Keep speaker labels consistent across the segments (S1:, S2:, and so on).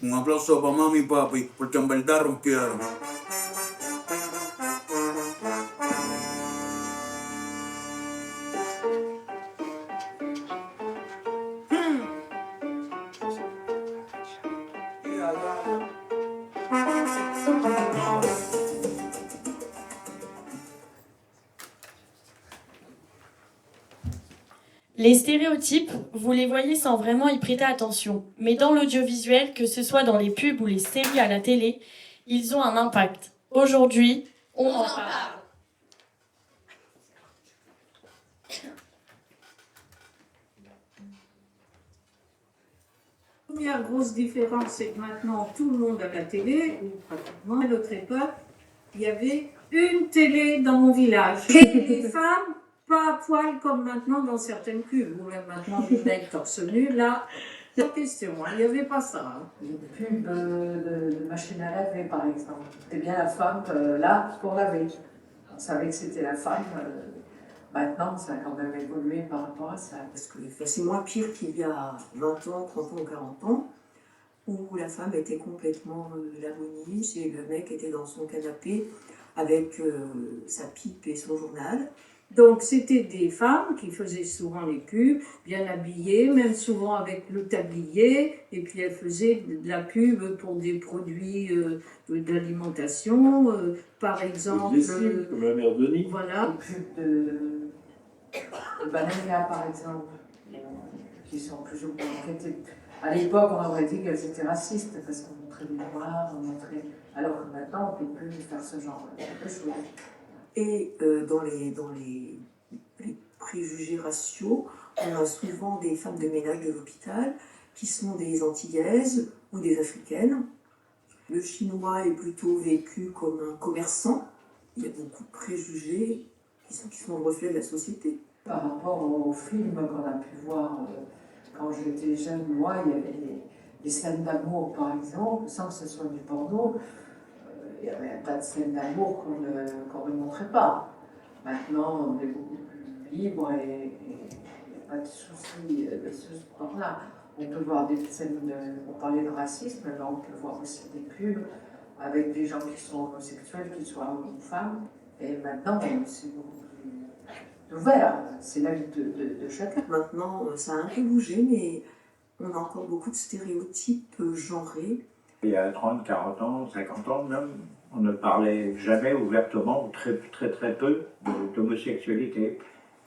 S1: Un aplauso para mami y papi, porque en verdad rompieron.
S2: Les stéréotypes, vous les voyez sans vraiment y prêter attention, mais dans l'audiovisuel, que ce soit dans les pubs ou les séries à la télé, ils ont un impact. Aujourd'hui, on en parle.
S3: La première grosse différence, c'est que maintenant tout le monde a la télé, ou pratiquement. À notre époque, il y avait une télé dans mon village. Et les femmes, pas à poil comme maintenant dans certaines pubs, ou même maintenant les mecs torse nu, là, c'est la question, il n'y avait pas ça. Hein.
S4: Une pub de machine à laver, par exemple. C'était bien la femme là pour laver. On savait que c'était la femme. Maintenant, ça a quand même évolué par rapport à ça.
S5: Parce que c'est moins pire qu'il y a 20 ans, 30 ans, 40 ans, où la femme était complètement l'agonie et le mec était dans son canapé avec sa pipe et son journal.
S3: Donc c'était des femmes qui faisaient souvent les pubs, bien habillées, même souvent avec le tablier, et puis elles faisaient de la pub pour des produits d'alimentation, par exemple...
S6: comme la mère Denis.
S3: Voilà.
S4: Les pubs de Banania, par exemple, qui sont plus ou moins... À l'époque, on aurait dit qu'elles étaient racistes, parce qu'on montrait des noirs, on montrait... Alors que maintenant, on ne peut plus faire ce genre de choses.
S5: Et dans les préjugés raciaux, on a souvent des femmes de ménage de l'hôpital qui sont des Antillaises ou des Africaines. Le chinois est plutôt vécu comme un commerçant. Il y a beaucoup de préjugés qui sont le reflet de la société.
S4: Par rapport aux films qu'on a pu voir quand j'étais jeune, moi, il y avait des scènes d'amour, par exemple, sans que ce soit du porno. Il y avait un tas de scènes d'amour qu'on ne montrait pas. Maintenant, on est beaucoup plus libre et il n'y a pas de souci de ce sport-là. On peut voir des scènes, on parlait de racisme, mais on peut voir aussi des pubs avec des gens qui sont homosexuels, qu'ils soient hommes ou femmes. Et maintenant, c'est beaucoup plus ouvert, c'est la vie de chacun.
S5: Maintenant, ça a un peu bougé, mais on a encore beaucoup de stéréotypes genrés.
S6: Il y a 30, 40 ans, 50 ans même, on ne parlait jamais ouvertement, ou très très peu, d'homosexualité.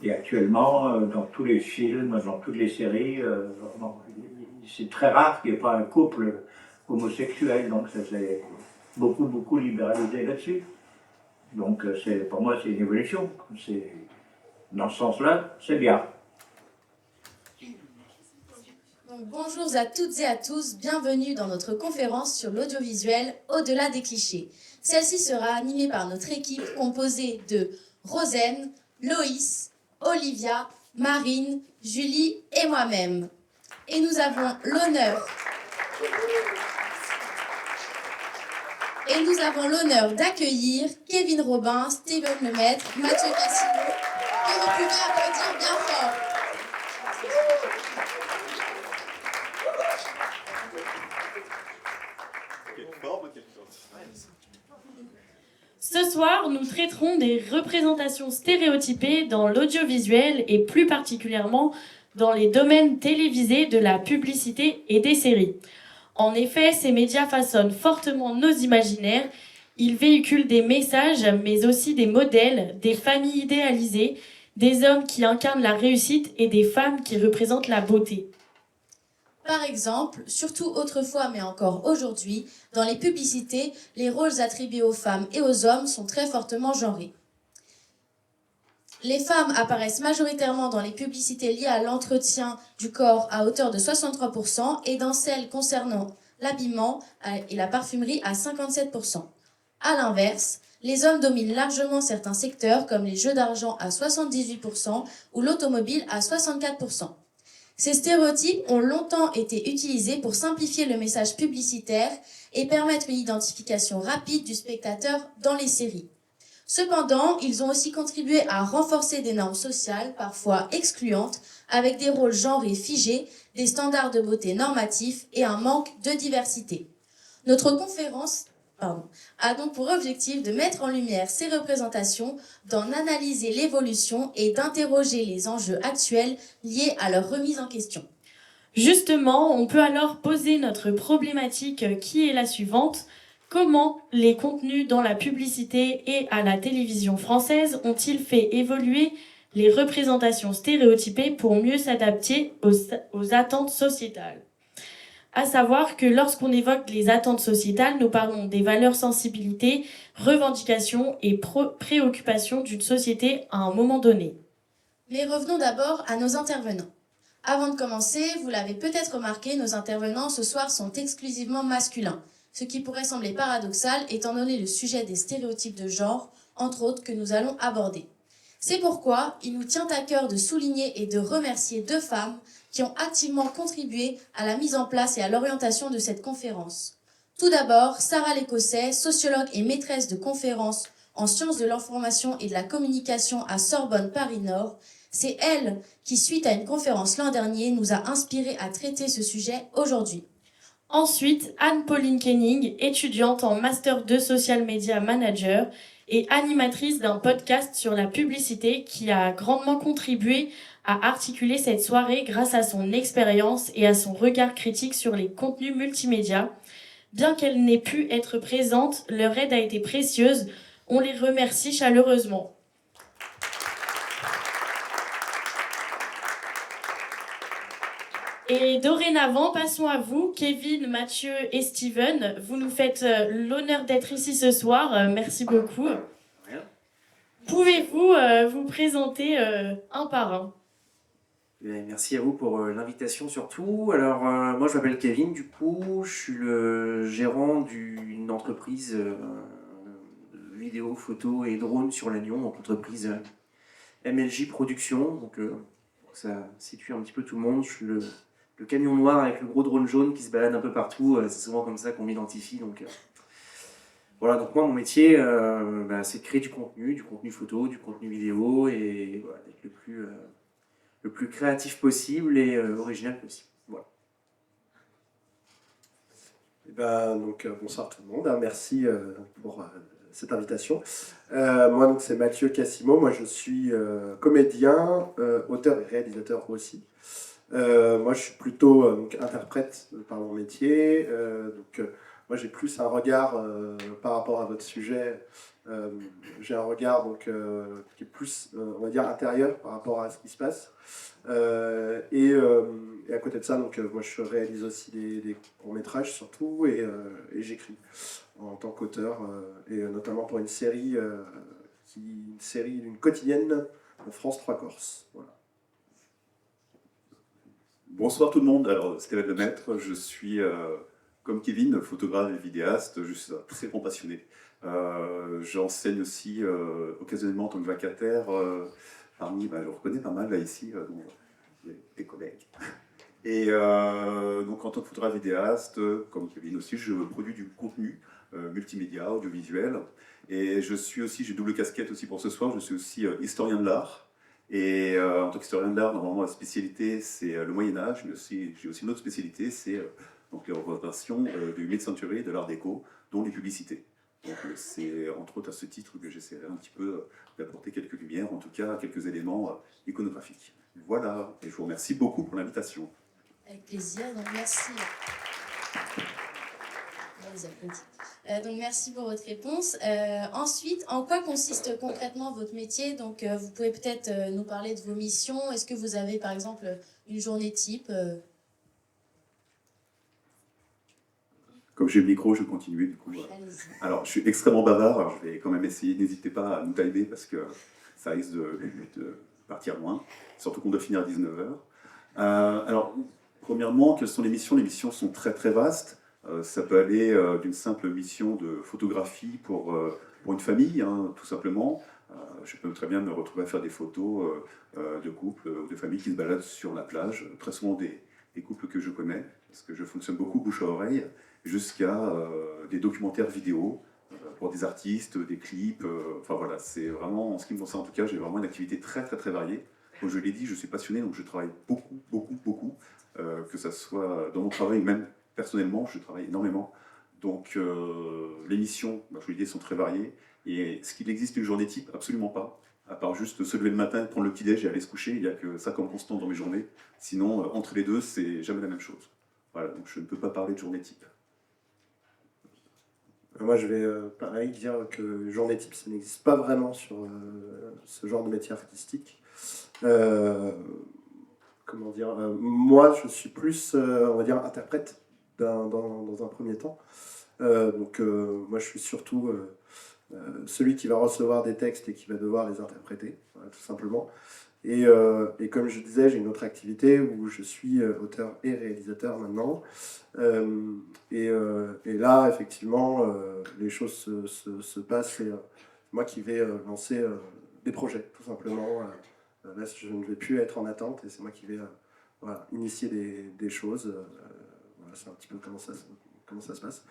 S6: Et actuellement, dans tous les films, dans toutes les séries, c'est très rare qu'il n'y ait pas un couple homosexuel, donc ça s'est beaucoup libéralisé là-dessus. Donc pour moi, c'est une évolution. Dans ce sens-là, c'est bien.
S7: Donc, bonjour à toutes et à tous, bienvenue dans notre conférence sur l'audiovisuel au-delà des clichés. Celle-ci sera animée par notre équipe composée de Rosen, Loïs, Olivia, Marine, Julie et moi-même. Et nous avons l'honneur d'accueillir Kevin Robin, Steven Lemaître, Mathieu Cassino, que vous pouvez applaudir bien fort.
S2: Ce soir, nous traiterons des représentations stéréotypées dans l'audiovisuel et plus particulièrement dans les domaines télévisés de la publicité et des séries. En effet, ces médias façonnent fortement nos imaginaires. Ils véhiculent des messages, mais aussi des modèles, des familles idéalisées, des hommes qui incarnent la réussite et des femmes qui représentent la beauté.
S7: Par exemple, surtout autrefois mais encore aujourd'hui, dans les publicités, les rôles attribués aux femmes et aux hommes sont très fortement genrés. Les femmes apparaissent majoritairement dans les publicités liées à l'entretien du corps à hauteur de 63% et dans celles concernant l'habillement et la parfumerie à 57%. À l'inverse, les hommes dominent largement certains secteurs comme les jeux d'argent à 78% ou l'automobile à 64%. Ces stéréotypes ont longtemps été utilisés pour simplifier le message publicitaire et permettre une identification rapide du spectateur dans les séries. Cependant, ils ont aussi contribué à renforcer des normes sociales, parfois excluantes, avec des rôles genrés figés, des standards de beauté normatifs et un manque de diversité. Notre conférence a donc pour objectif de mettre en lumière ces représentations, d'en analyser l'évolution et d'interroger les enjeux actuels liés à leur remise en question.
S2: Justement, on peut alors poser notre problématique qui est la suivante. Comment les contenus dans la publicité et à la télévision française ont-ils fait évoluer les représentations stéréotypées pour mieux s'adapter aux attentes sociétales ? À savoir que lorsqu'on évoque les attentes sociétales, nous parlons des valeurs, sensibilités, revendications et préoccupations d'une société à un moment donné.
S7: Mais revenons d'abord à nos intervenants. Avant de commencer, vous l'avez peut-être remarqué, nos intervenants ce soir sont exclusivement masculins, ce qui pourrait sembler paradoxal étant donné le sujet des stéréotypes de genre, entre autres, que nous allons aborder. C'est pourquoi il nous tient à cœur de souligner et de remercier 2 femmes qui ont activement contribué à la mise en place et à l'orientation de cette conférence. Tout d'abord, Sarah Lécossais, sociologue et maîtresse de conférences en sciences de l'information et de la communication à Sorbonne Paris-Nord. C'est elle qui, suite à une conférence l'an dernier, nous a inspiré à traiter ce sujet aujourd'hui.
S2: Ensuite, Anne-Pauline Kenning, étudiante en Master 2 Social Media Manager et animatrice d'un podcast sur la publicité qui a grandement contribué à articuler cette soirée grâce à son expérience et à son regard critique sur les contenus multimédia. Bien qu'elle n'ait pu être présente, leur aide a été précieuse. On les remercie chaleureusement. Et dorénavant, passons à vous, Kevin, Mathieu et Steven. Vous nous faites l'honneur d'être ici ce soir. Merci beaucoup. Pouvez-vous vous présenter un par un ?
S8: Merci à vous pour l'invitation surtout. Alors moi je m'appelle Kevin, du coup je suis le gérant d'une entreprise de vidéo, photo et drone sur Lannion, donc entreprise MLJ Production. Donc ça situe un petit peu tout le monde. Je suis le camion noir avec le gros drone jaune qui se balade un peu partout. C'est souvent comme ça qu'on m'identifie. Donc voilà, donc moi mon métier c'est de créer du contenu photo, du contenu vidéo et voilà, d'être le plus créatif possible et original possible. Voilà.
S9: Bonsoir tout le monde, hein, merci pour cette invitation. Moi donc c'est Mathieu Cassimo, moi je suis comédien, auteur et réalisateur aussi. Moi je suis plutôt interprète par mon métier, moi j'ai plus un regard par rapport à votre sujet. J'ai un regard qui est plus, on va dire, intérieur par rapport à ce qui se passe. Et à côté de ça, moi je réalise aussi des courts-métrages surtout et j'écris en tant qu'auteur et notamment pour une série d'une quotidienne de France 3 Corse. Voilà.
S10: Bonsoir tout le monde, alors Stéphane Lemaître, je suis comme Kevin, photographe et vidéaste, je suis très grand passionné. J'enseigne aussi occasionnellement en tant que vacataire parmi, je reconnais pas mal là ici, des collègues. Et donc en tant que photographe vidéaste, comme Kevin aussi, je produis du contenu multimédia, audiovisuel. Et je suis aussi, j'ai double casquette aussi pour ce soir, je suis aussi historien de l'art. Et en tant qu'historien de l'art, normalement la spécialité c'est le Moyen-Âge, mais j'ai aussi une autre spécialité, c'est donc les représentations du mid-century, de l'art déco, dont les publicités. Donc c'est entre autres à ce titre que j'essaierai un petit peu d'apporter quelques lumières, en tout cas quelques éléments iconographiques. Voilà, et je vous remercie beaucoup pour l'invitation.
S7: Avec plaisir, donc merci. Donc merci pour votre réponse. Ensuite, en quoi consiste concrètement votre métier ? Donc vous pouvez peut-être nous parler de vos missions. Est-ce que vous avez par exemple une journée type
S10: Comme j'ai le micro, je vais continuer du coup. Alors, je suis extrêmement bavard, alors je vais quand même essayer, n'hésitez pas à nous timer parce que ça risque de partir loin, surtout qu'on doit finir à 19h. Alors, premièrement, quelles sont les missions ? Les missions sont très très vastes. Ça peut aller d'une simple mission de photographie pour une famille, hein, tout simplement. Je peux très bien me retrouver à faire des photos de couples ou de familles qui se baladent sur la plage, très souvent des couples que je connais, parce que je fonctionne beaucoup bouche à oreille, jusqu'à des documentaires vidéo pour des artistes, des clips, enfin voilà, c'est vraiment, en ce qui me concerne en tout cas, j'ai vraiment une activité très très très variée. Comme je l'ai dit, je suis passionné, donc je travaille beaucoup, que ça soit dans mon travail, même personnellement, je travaille énormément. Donc les missions, je vous l'ai dit, sont très variées. Et est-ce qu'il existe une journée type? Absolument pas. À part juste se lever le matin, prendre le petit-déj et aller se coucher, il n'y a que ça comme constant dans mes journées. Sinon, entre les deux, c'est jamais la même chose. Voilà, donc je ne peux pas parler de journée type.
S9: Moi, je vais pareil dire que journée type, ça n'existe pas vraiment sur ce genre de métier artistique. Comment dire moi, je suis plus, on va dire, interprète dans un premier temps. Donc, moi, je suis surtout celui qui va recevoir des textes et qui va devoir les interpréter, voilà, tout simplement. Et comme je disais, j'ai une autre activité où je suis auteur et réalisateur maintenant. Et là, effectivement, les choses se passent. C'est moi qui vais lancer des projets, tout simplement. Là, je ne vais plus être en attente et c'est moi qui vais voilà, initier des choses. Voilà, c'est un petit peu comment ça se passe.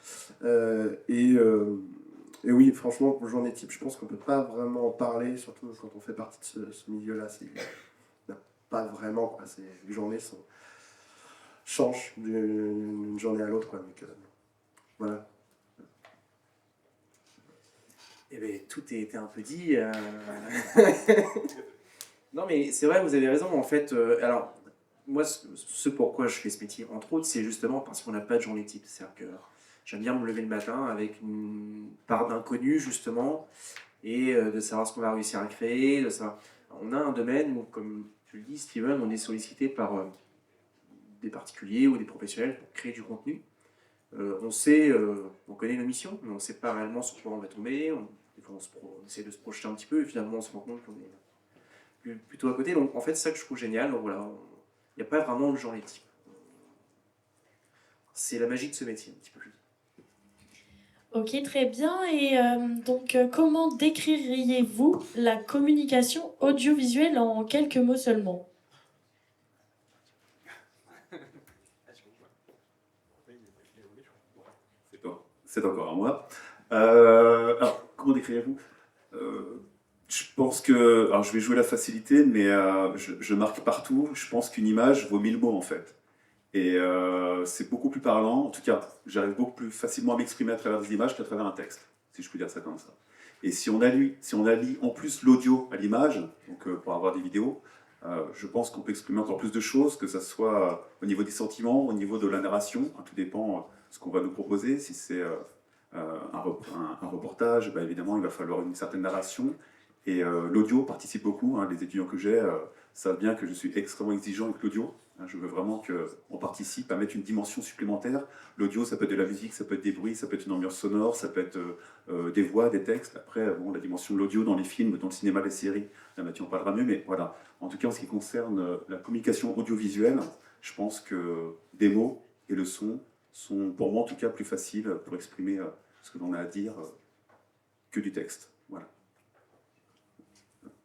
S9: Et oui, franchement, pour journée type, je pense qu'on ne peut pas vraiment en parler, surtout quand on fait partie de ce milieu-là. Non, pas vraiment, quoi. Les journées changent d'une journée à l'autre, quoi. Donc, voilà.
S8: Eh bien, tout a été un peu dit. Non, mais c'est vrai, vous avez raison. En fait, alors, moi, ce pourquoi je fais ce métier, entre autres, c'est justement parce qu'on n'a pas de journée type. C'est-à-dire que j'aime bien me lever le matin avec une part d'inconnu, justement, et de savoir ce qu'on va réussir à créer. On a un domaine où, comme tu le dis, Steven, on est sollicité par des particuliers ou des professionnels pour créer du contenu. On connaît nos missions, mais on ne sait pas réellement sur quoi on va tomber. Des fois, on essaie de se projeter un petit peu, et finalement, on se rend compte qu'on est plutôt à côté. Donc, en fait, c'est ça que je trouve génial. Donc, voilà, il n'y a pas vraiment de journée type. C'est la magie de ce métier, un petit peu.
S2: Ok, très bien. Et donc, comment décririez-vous la communication audiovisuelle en quelques mots seulement?
S10: C'est encore à moi. Alors, comment décrivez-vous Je pense que... Alors, je vais jouer la facilité, mais je marque partout. Je pense qu'une image vaut 1000 mots, en fait. Et c'est beaucoup plus parlant. En tout cas, j'arrive beaucoup plus facilement à m'exprimer à travers des images qu'à travers un texte, si je peux dire ça comme ça. Et si on allie en plus l'audio à l'image, donc pour avoir des vidéos, je pense qu'on peut exprimer encore plus de choses, que ce soit au niveau des sentiments, au niveau de la narration. Tout dépend de ce qu'on va nous proposer. Si c'est un reportage, bah, évidemment, il va falloir une certaine narration. Et l'audio participe beaucoup. Les étudiants que j'ai savent bien que je suis extrêmement exigeant avec l'audio. Je veux vraiment qu'on participe à mettre une dimension supplémentaire. L'audio, ça peut être de la musique, ça peut être des bruits, ça peut être une ambiance sonore, ça peut être des voix, des textes. Après, bon, la dimension de l'audio dans les films, dans le cinéma, les séries, là, Mathieu en parlera mieux, mais voilà. En tout cas, en ce qui concerne la communication audiovisuelle, je pense que des mots et le son sont, pour moi en tout cas, plus faciles pour exprimer ce que l'on a à dire que du texte. Voilà.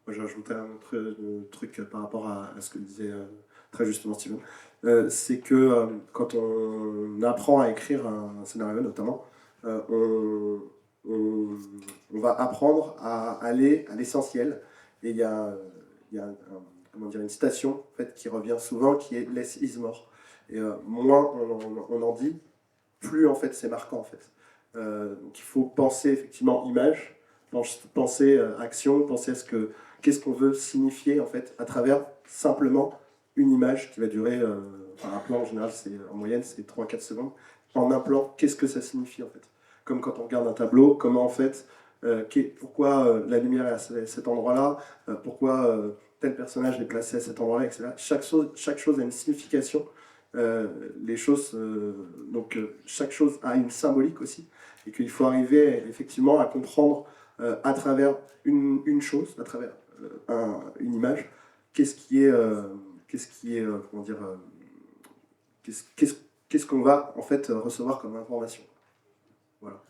S9: Moi, j'ai ajouté un autre truc par rapport à ce que disait très justement Steven. C'est que quand on apprend à écrire un scénario, notamment, on va apprendre à aller à l'essentiel. Et il y a comment dire, une citation en fait, qui revient souvent, qui est « less is more ». Et moins on en dit, plus en fait, c'est marquant. En fait. Donc il faut penser effectivement image, penser action, penser à qu'est-ce qu'on veut signifier en fait à travers simplement une image qui va durer, un plan en général, en moyenne c'est 3-4 secondes. En un plan, qu'est-ce que ça signifie en fait? Comme quand on regarde un tableau, comment en fait, pourquoi la lumière est à cet endroit-là, pourquoi tel personnage est placé à cet endroit-là, etc. Chaque chose a une signification. Chaque chose a une symbolique aussi, et qu'il faut arriver effectivement à comprendre à travers une chose, à travers une image, qu'est-ce qu'on va en fait recevoir comme information. Voilà.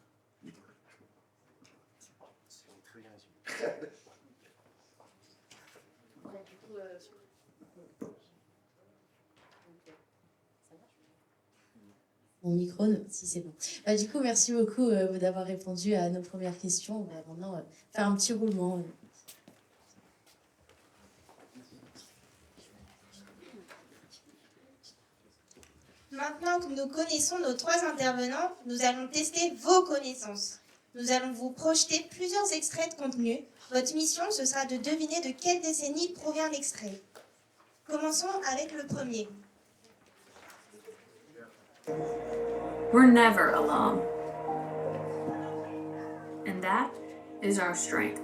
S7: Mon micro, si c'est bon. Du coup, merci beaucoup d'avoir répondu à nos premières questions. On va maintenant faire un petit roulement.
S11: Maintenant que nous connaissons nos 3 intervenants, nous allons tester vos connaissances. Nous allons vous projeter plusieurs extraits de contenu. Votre mission, ce sera de deviner de quelle décennie provient l'extrait. Commençons avec le premier.
S12: We're never alone. And that is our strength.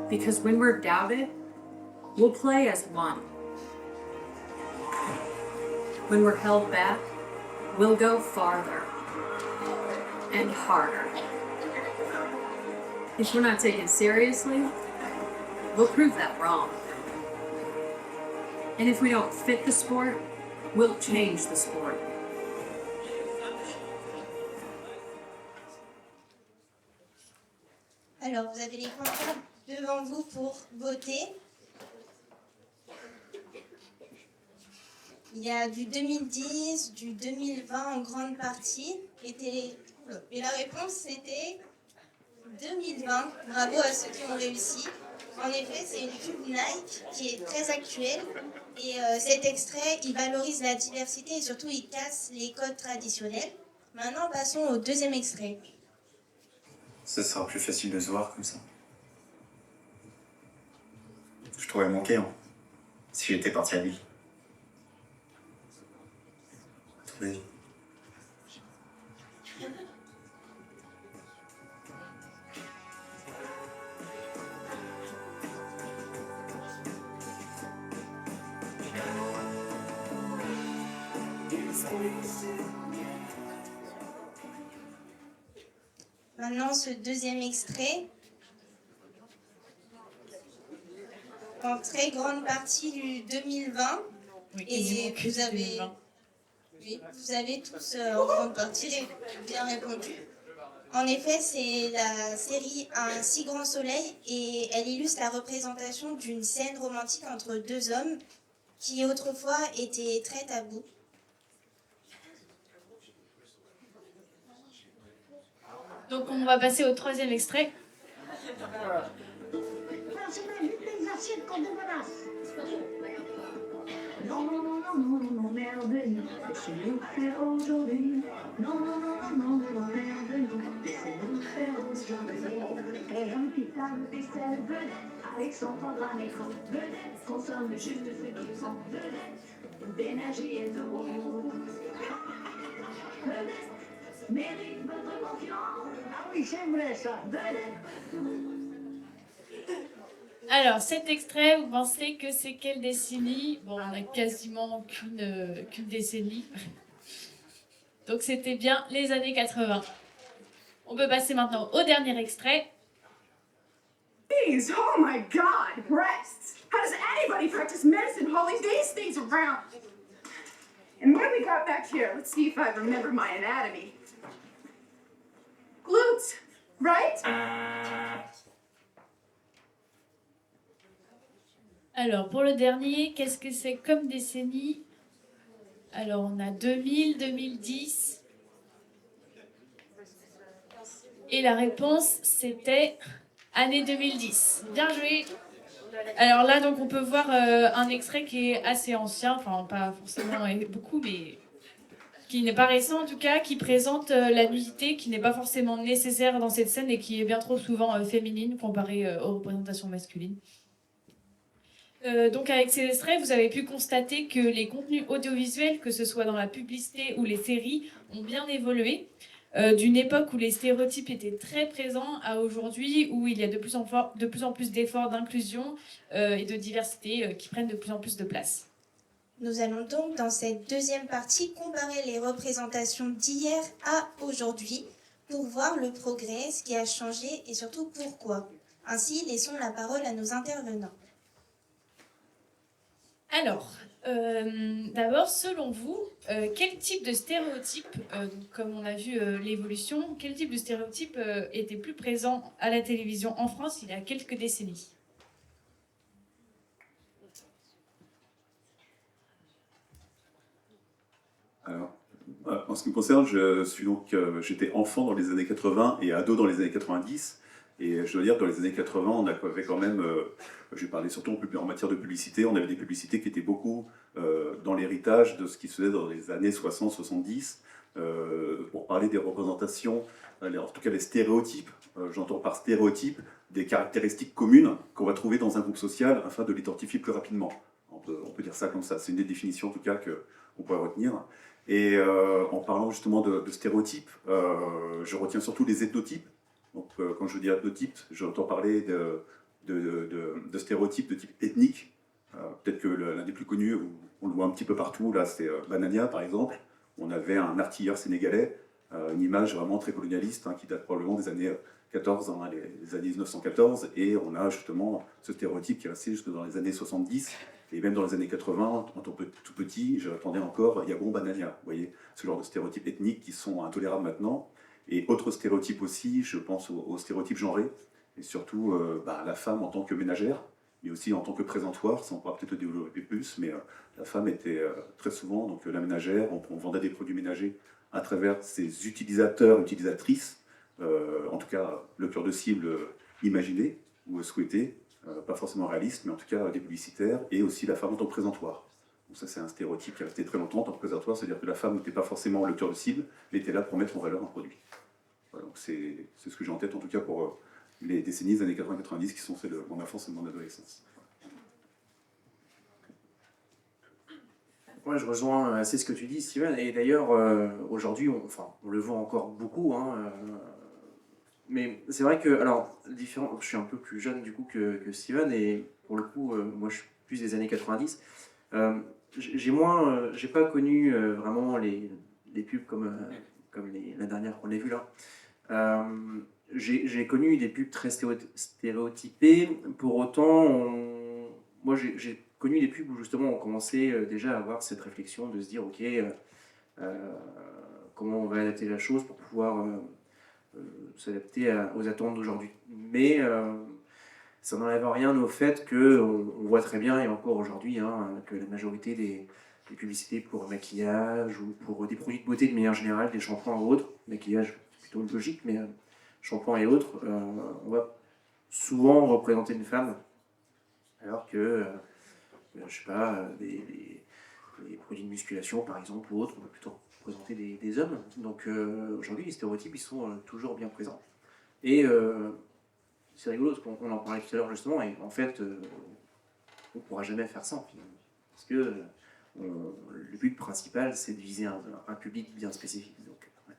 S12: Because when we're doubted, we'll play as one. When we're held back, we'll go farther and harder. If we're not taken seriously, we'll prove that wrong. And if we don't fit the sport, we'll change the sport.
S11: Alors, vous avez les candidats devant vous pour voter. Il y a du 2010, du 2020 en grande partie. Et la réponse, c'était 2020. Bravo à ceux qui ont réussi. En effet, c'est une pub Nike qui est très actuelle. Et cet extrait, il valorise la diversité et surtout, il casse les codes traditionnels. Maintenant, passons au deuxième extrait.
S13: Ce sera plus facile de se voir comme ça. Je t'aurais manqué, hein, si j'étais parti à Lille. Toute ma vie.
S11: Maintenant, ce deuxième extrait, en très grande partie du 2020,
S2: Oui,
S11: et vous avez,
S2: 2020.
S11: oui, vous avez tous en grande partie bien répondu. En effet, c'est la série Un si grand soleil et elle illustre la représentation d'une scène romantique entre 2 hommes qui autrefois était très tabou.
S2: Donc on va passer au troisième extrait.
S14: Non, non, non, non, non, non, non, merde, laissez-nous faire aujourd'hui. Non, non, non, non, non, non, merde, laissez-nous faire aujourd'hui. Et un qui tape des selles vedettes, avec son programme à l'écran, vedette, consomme juste ce qu'ils sont, vedette, d'énergie et de rouge. Vedette, mérite votre confiance. Ah oui, j'aimerais ça, vedette.
S2: Alors, cet extrait, vous pensez que c'est quelle décennie? Bon, on n'a quasiment qu'une décennie. Donc, c'était bien les années 80. On peut passer maintenant au dernier extrait.
S15: These, oh my God, breasts. How does anybody practice medicine holding these things around? And what do we got back here? Let's see if I remember my anatomy. Glutes, right?
S2: Alors, pour le dernier, qu'est-ce que c'est comme décennie? Alors, on a 2000, 2010. Et la réponse, c'était année 2010. Bien joué! Alors là, donc, on peut voir un extrait qui est assez ancien, enfin, pas forcément beaucoup, mais qui n'est pas récent en tout cas, qui présente la nudité qui n'est pas forcément nécessaire dans cette scène et qui est bien trop souvent féminine comparée aux représentations masculines. Donc avec ces extraits, vous avez pu constater que les contenus audiovisuels, que ce soit dans la publicité ou les séries, ont bien évolué. D'une époque où les stéréotypes étaient très présents à aujourd'hui, où il y a de plus en plus d'efforts d'inclusion et de diversité qui prennent de plus en plus de place.
S11: Nous allons donc dans cette deuxième partie comparer les représentations d'hier à aujourd'hui pour voir le progrès, ce qui a changé et surtout pourquoi. Ainsi, laissons la parole à nos intervenants.
S2: Alors, d'abord, selon vous, quel type de stéréotype, comme on a vu l'évolution, quel type de stéréotype était plus présent à la télévision en France il y a quelques décennies?
S10: Alors, En ce qui me concerne, j'étais enfant dans les années 80 et ado dans les années 90. Et je dois dire que dans les années 80, on avait quand même, je vais parler surtout en matière de publicité, on avait des publicités qui étaient beaucoup dans l'héritage de ce qui se faisait dans les années 60-70. Pour parler des représentations, en tout cas les stéréotypes, j'entends par stéréotypes des caractéristiques communes qu'on va trouver dans un groupe social afin de l'identifier plus rapidement. On peut dire ça comme ça, c'est une des définitions en tout cas qu'on pourrait retenir. Et en parlant justement de stéréotypes, je retiens surtout les ethnotypes. Donc quand je dis ethnotypes, j'entends parler de stéréotypes de type ethnique. Peut-être que l'un des plus connus, on le voit un petit peu partout, là c'est Banania par exemple. On avait un artilleur sénégalais, une image vraiment très colonialiste qui date probablement des années 14, les années 1914, et on a justement ce stéréotype qui est resté jusque dans les années 70, et même dans les années 80, en tant que tout petit, j'attendais encore Yabon Banania, vous voyez, ce genre de stéréotypes ethniques qui sont intolérables maintenant. Et autre stéréotype aussi, je pense aux stéréotypes genrés, et surtout la femme en tant que ménagère, mais aussi en tant que présentoir, ça on pourra peut-être développer plus, mais la femme était très souvent donc, la ménagère, on vendait des produits ménagers à travers ses utilisateurs, utilisatrices, en tout cas le cœur de cible imaginé ou souhaité, pas forcément réaliste, mais en tout cas des publicitaires, et aussi la femme en tant que présentoir. Donc ça c'est un stéréotype qui est resté très longtemps en tant que présentoir, c'est-à-dire que la femme n'était pas forcément le cœur de cible, mais était là pour mettre en valeur un produit. Voilà, donc c'est ce que j'ai en tête en tout cas pour les décennies des années 80-90 qui sont celles de mon enfance et de mon adolescence.
S8: Ouais, je rejoins assez ce que tu dis, Steven. Et d'ailleurs, aujourd'hui, on le voit encore beaucoup. Mais c'est vrai que, alors, je suis un peu plus jeune du coup que Steven, et pour le coup, moi je suis plus des années 90. J'ai pas connu vraiment les pubs comme la dernière qu'on a vue là. J'ai connu des pubs très stéréotypées. Pour autant, moi j'ai connu des pubs où justement on commençait déjà à avoir cette réflexion de se dire ok, comment on va adapter la chose pour pouvoir s'adapter aux attentes d'aujourd'hui. Mais ça n'enlève rien au fait qu'on voit très bien, et encore aujourd'hui, que la majorité des publicités pour maquillage ou pour des produits de beauté de manière générale, des shampoings ou autres, maquillage plutôt logique, mais shampoings et autres, on va souvent représenter une femme, alors que, je sais pas, des produits de musculation par exemple ou autres, on va plutôt représenter des hommes. Donc aujourd'hui, les stéréotypes, ils sont toujours bien présents. Et c'est rigolo, parce qu'on en parlait tout à l'heure justement, et en fait, on ne pourra jamais faire ça, finalement. Parce que le but principal, c'est de viser un public bien spécifique. Donc, ouais.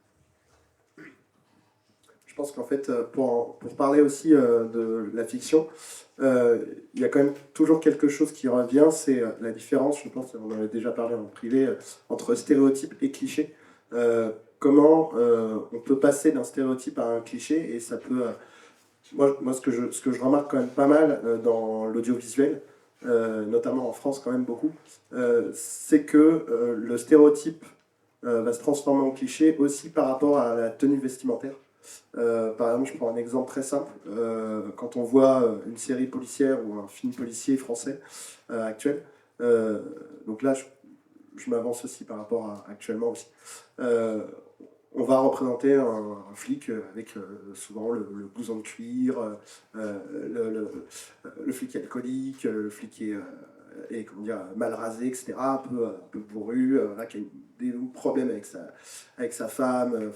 S9: Je pense qu'en fait, pour parler aussi de la fiction, il y a quand même toujours quelque chose qui revient, c'est la différence, je pense, on en avait déjà parlé en privé, entre stéréotype et cliché. Comment on peut passer d'un stéréotype à un cliché, et ça peut... Moi, ce que je remarque quand même pas mal dans l'audiovisuel, notamment en France quand même beaucoup, c'est que le stéréotype va se transformer en cliché aussi par rapport à la tenue vestimentaire. Par exemple, je prends un exemple très simple. Quand on voit une série policière ou un film policier français actuel, donc là je m'avance aussi par rapport à actuellement aussi, on va représenter un flic avec souvent le blouson de cuir, le flic alcoolique, le flic qui est comment dire, mal rasé, etc., un peu bourru, qui a des problèmes avec sa femme,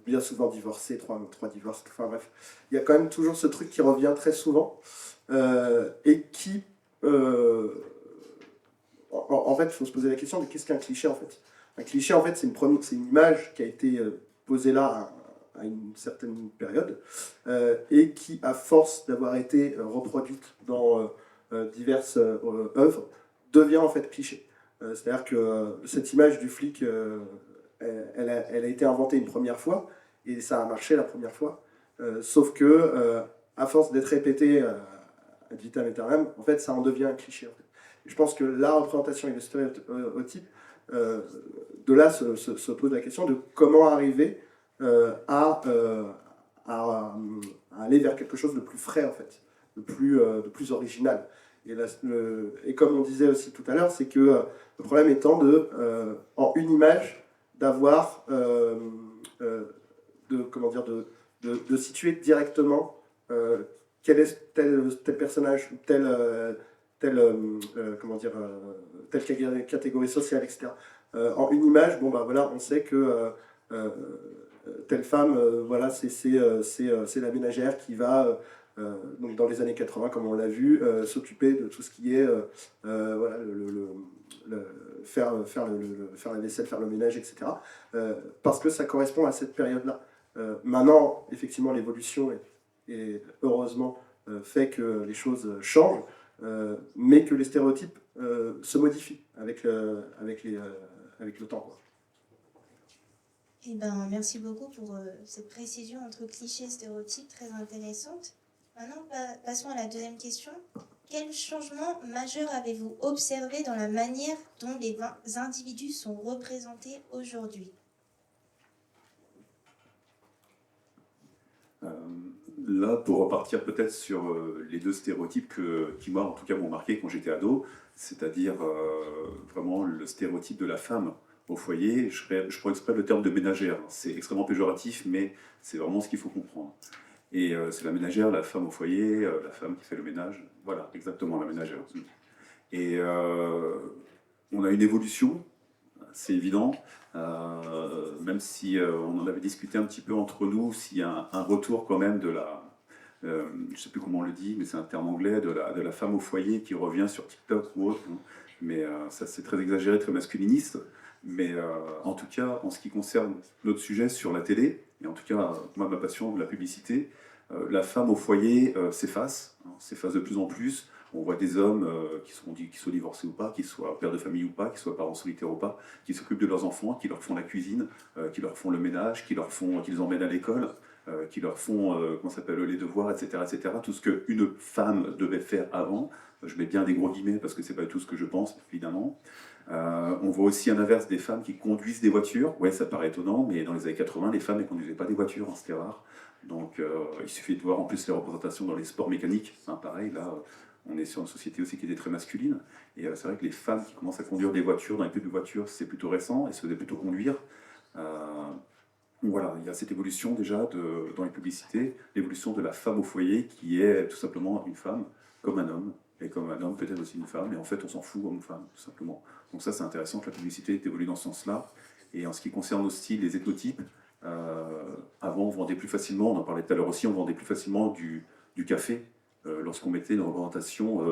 S9: bien souvent divorcé, trois divorces, enfin bref. Il y a quand même toujours ce truc qui revient très souvent, et qui... en fait, il faut se poser la question de qu'est-ce qu'un cliché en fait. Un cliché, en fait, c'est une image qui a été posée là à une certaine période, et qui, à force d'avoir été reproduite dans diverses œuvres, devient en fait cliché. C'est-à-dire que cette image du flic, elle a été inventée une première fois, et ça a marché la première fois, sauf que, à force d'être répété ad vitam aeternam, en fait, ça en devient un cliché. En fait. Et je pense que la représentation et le stéréotype, de là se pose la question de comment arriver à aller vers quelque chose de plus frais, en fait, de plus original. Et comme on disait aussi tout à l'heure, c'est que le problème étant en une image, d'avoir, de situer directement quel est tel personnage ou telle catégorie sociale, etc. En une image, bon bah voilà, on sait que telle femme, voilà, c'est la ménagère qui va, donc dans les années 80, comme on l'a vu, s'occuper de tout ce qui est voilà, faire la vaisselle, faire le ménage, etc. Parce que ça correspond à cette période-là. Maintenant, effectivement, l'évolution et heureusement fait que les choses changent, mais que les stéréotypes se modifient avec le temps, quoi.
S11: Eh ben, merci beaucoup pour cette précision entre clichés et stéréotypes très intéressante. Maintenant, passons à la deuxième question. Quel changement majeur avez-vous observé dans la manière dont les individus sont représentés aujourd'hui?
S10: Là, pour repartir peut-être sur les deux stéréotypes qui, moi, en tout cas, m'ont marqué quand j'étais ado, c'est-à-dire vraiment le stéréotype de la femme au foyer. Je prends exprès le terme de ménagère. C'est extrêmement péjoratif, mais c'est vraiment ce qu'il faut comprendre. Et c'est la ménagère, la femme au foyer, la femme qui fait le ménage. Voilà, exactement, la ménagère. Et on a une évolution, c'est évident, même si on en avait discuté un petit peu entre nous, s'il y a un retour quand même de la... je ne sais plus comment on le dit, mais c'est un terme anglais, de la femme au foyer qui revient sur TikTok ou autre. Hein. Mais ça, c'est très exagéré, très masculiniste. Mais en tout cas, en ce qui concerne notre sujet sur la télé, et en tout cas, moi, ma passion, la publicité, la femme au foyer s'efface de plus en plus. On voit des hommes qui soient divorcés ou pas, qui soient pères de famille ou pas, qui soient parents solitaires ou pas, qui s'occupent de leurs enfants, qui leur font la cuisine, qui leur font le ménage, qui les emmènent à l'école, qui leur font les devoirs, etc., etc. Tout ce qu'une femme devait faire avant. Je mets bien des gros guillemets parce que c'est pas tout ce que je pense, évidemment. On voit aussi à l'inverse des femmes qui conduisent des voitures. Ouais, ça paraît étonnant, mais dans les années 80, les femmes ne conduisaient pas des voitures, hein, c'était rare. Donc il suffit de voir en plus les représentations dans les sports mécaniques. Hein, pareil, là, on est sur une société aussi qui était très masculine. Et c'est vrai que les femmes qui commencent à conduire des voitures, dans les pubs de voitures, c'est plutôt récent, elles se faisaient plutôt conduire. Voilà, il y a cette évolution déjà dans les publicités, l'évolution de la femme au foyer qui est tout simplement une femme comme un homme. Et comme un homme, peut-être aussi une femme, et en fait, on s'en fout, homme ou femme, tout simplement. Donc ça, c'est intéressant que la publicité évolue dans ce sens-là. Et en ce qui concerne aussi les éthnotypes, avant, on vendait plus facilement, on en parlait tout à l'heure aussi, on vendait plus facilement du café. Lorsqu'on mettait une représentation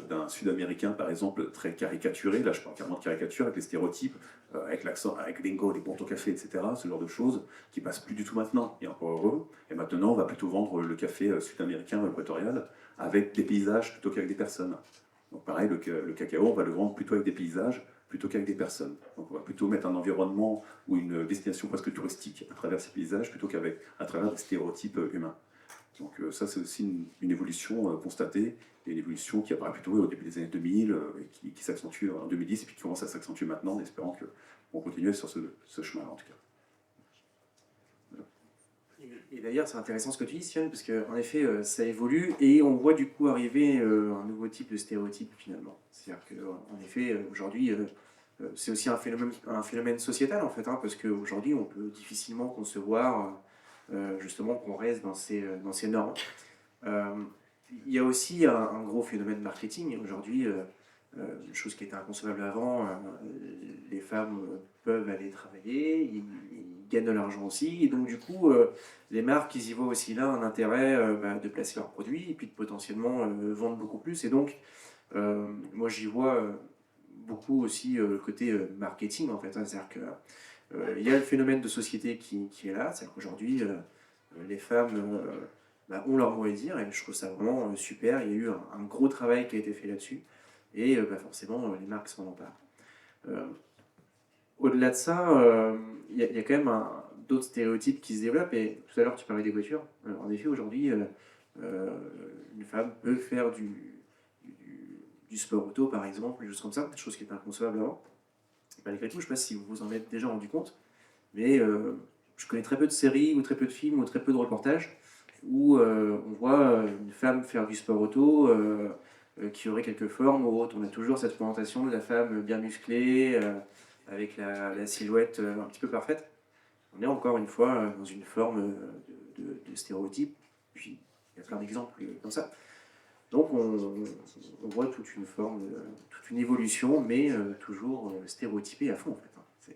S10: d'un Sud-Américain, par exemple, très caricaturé, là je parle carrément de caricature, avec les stéréotypes, avec l'accent, avec lingo, les ponts au café, etc., ce genre de choses, qui passent plus du tout maintenant, et encore heureux. Et maintenant, on va plutôt vendre le café sud-américain équatorial avec des paysages plutôt qu'avec des personnes. Donc pareil, le cacao, on va le vendre plutôt avec des paysages plutôt qu'avec des personnes. Donc on va plutôt mettre un environnement ou une destination presque touristique à travers ces paysages plutôt qu'à travers des stéréotypes humains. Donc ça, c'est aussi une évolution constatée, et une évolution qui apparaît plutôt au début des années 2000, et qui s'accentue en 2010, et puis qui commence à s'accentuer maintenant, en espérant qu'on continue sur ce chemin-là, en tout cas.
S8: Et d'ailleurs, c'est intéressant ce que tu dis, Sion, parce qu'en effet, ça évolue, et on voit du coup arriver un nouveau type de stéréotype, finalement. C'est-à-dire qu'en effet, aujourd'hui, c'est aussi un phénomène sociétal, en fait, hein, parce qu'aujourd'hui, on peut difficilement concevoir... justement qu'on reste dans ces normes. Il y a aussi un gros phénomène marketing. Aujourd'hui, une chose qui était inconcevable avant, les femmes peuvent aller travailler, ils gagnent de l'argent aussi, et donc du coup, les marques, ils y voient aussi là un intérêt de placer leurs produits, et puis de potentiellement vendre beaucoup plus, et donc moi j'y vois beaucoup aussi le côté marketing, en fait, hein, c'est-à-dire que il y a le phénomène de société qui est là, c'est-à-dire qu'aujourd'hui, les femmes ont leur mot à dire, et je trouve ça vraiment super. Il y a eu un gros travail qui a été fait là-dessus, et forcément, les marques s'en emparent. Au-delà de ça, il y a quand même d'autres stéréotypes qui se développent, et tout à l'heure, tu parlais des voitures. En effet, aujourd'hui, une femme peut faire du sport auto, par exemple, des choses comme ça, des choses qui étaient inconcevables avant. Malgré tout, je ne sais pas si vous vous en êtes déjà rendu compte, mais je connais très peu de séries, ou très peu de films, ou très peu de reportages où on voit une femme faire du sport auto qui aurait quelques formes ou autres. On a toujours cette représentation de la femme bien musclée, avec la silhouette un petit peu parfaite. On est encore une fois dans une forme de stéréotype, puis il y a plein d'exemples comme ça. Donc on voit toute une forme, toute une évolution, mais toujours stéréotypée à fond en fait.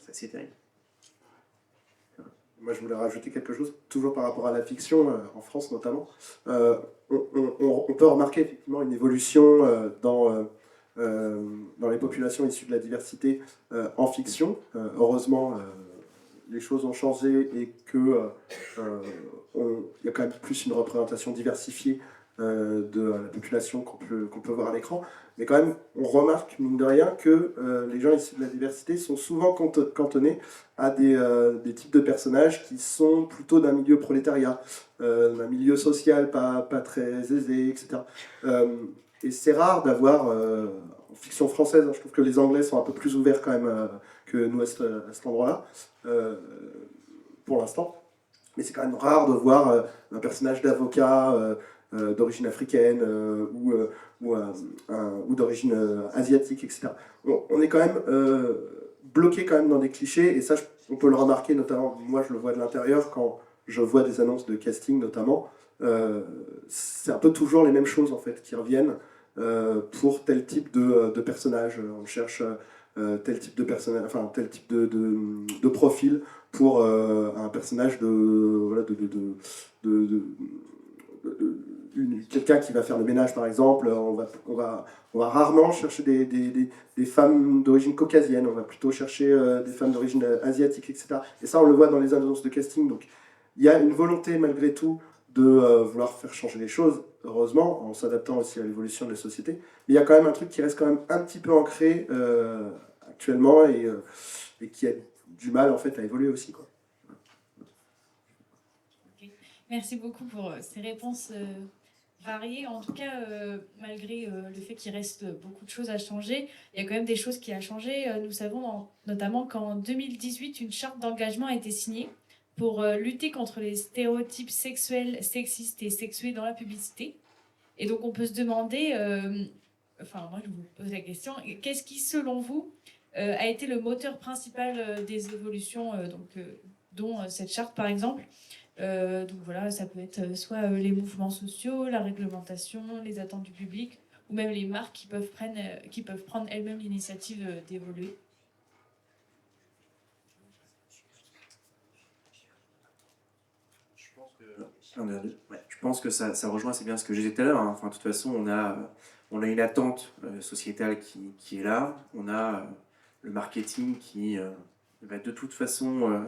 S8: C'est assez terrible.
S9: Moi, je voulais rajouter quelque chose, toujours par rapport à la fiction, en France notamment. On peut remarquer effectivement une évolution dans les populations issues de la diversité en fiction. Heureusement, les choses ont changé et qu'il y a quand même plus une représentation diversifiée de la population qu'on peut voir à l'écran. Mais quand même, on remarque, mine de rien, que les gens issus de la diversité sont souvent cantonnés à des types de personnages qui sont plutôt d'un milieu prolétariat, d'un milieu social pas très aisé, etc. Et c'est rare d'avoir, en fiction française, hein, je trouve que les Anglais sont un peu plus ouverts quand même que nous à cet endroit-là, pour l'instant. Mais c'est quand même rare de voir un personnage d'avocat d'origine africaine ou d'origine asiatique, etc. On est quand même bloqué quand même dans des clichés, et ça, on peut le remarquer notamment, moi je le vois de l'intérieur, quand je vois des annonces de casting notamment, c'est un peu toujours les mêmes choses en fait qui reviennent pour tel type de personnage. On cherche tel type de personnage, enfin tel type de profil pour un personnage quelqu'un qui va faire le ménage par exemple. On va rarement chercher des femmes d'origine caucasienne, on va plutôt chercher des femmes d'origine asiatique, etc. Et ça on le voit dans les annonces de casting. Donc il y a une volonté malgré tout de vouloir faire changer les choses, heureusement, en s'adaptant aussi à l'évolution de la société. Mais il y a quand même un truc qui reste quand même un petit peu ancré actuellement et qui a du mal en fait à évoluer aussi, quoi.
S2: Merci beaucoup pour ces réponses variées. En tout cas, malgré le fait qu'il reste beaucoup de choses à changer, il y a quand même des choses qui ont changé. Nous savons notamment qu'en 2018, une charte d'engagement a été signée pour lutter contre les stéréotypes sexuels, sexistes et sexués dans la publicité. Et donc on peut se demander, moi je vous pose la question, qu'est-ce qui, selon vous, a été le moteur principal des évolutions, dont cette charte par exemple. Donc voilà, ça peut être soit les mouvements sociaux, la réglementation, les attentes du public, ou même les marques qui peuvent prendre elles-mêmes l'initiative d'évoluer.
S8: Je pense que ça rejoint assez bien ce que je disais tout à l'heure, hein. Enfin, de toute façon, on a une attente sociétale qui est là. On a le marketing qui va de toute façon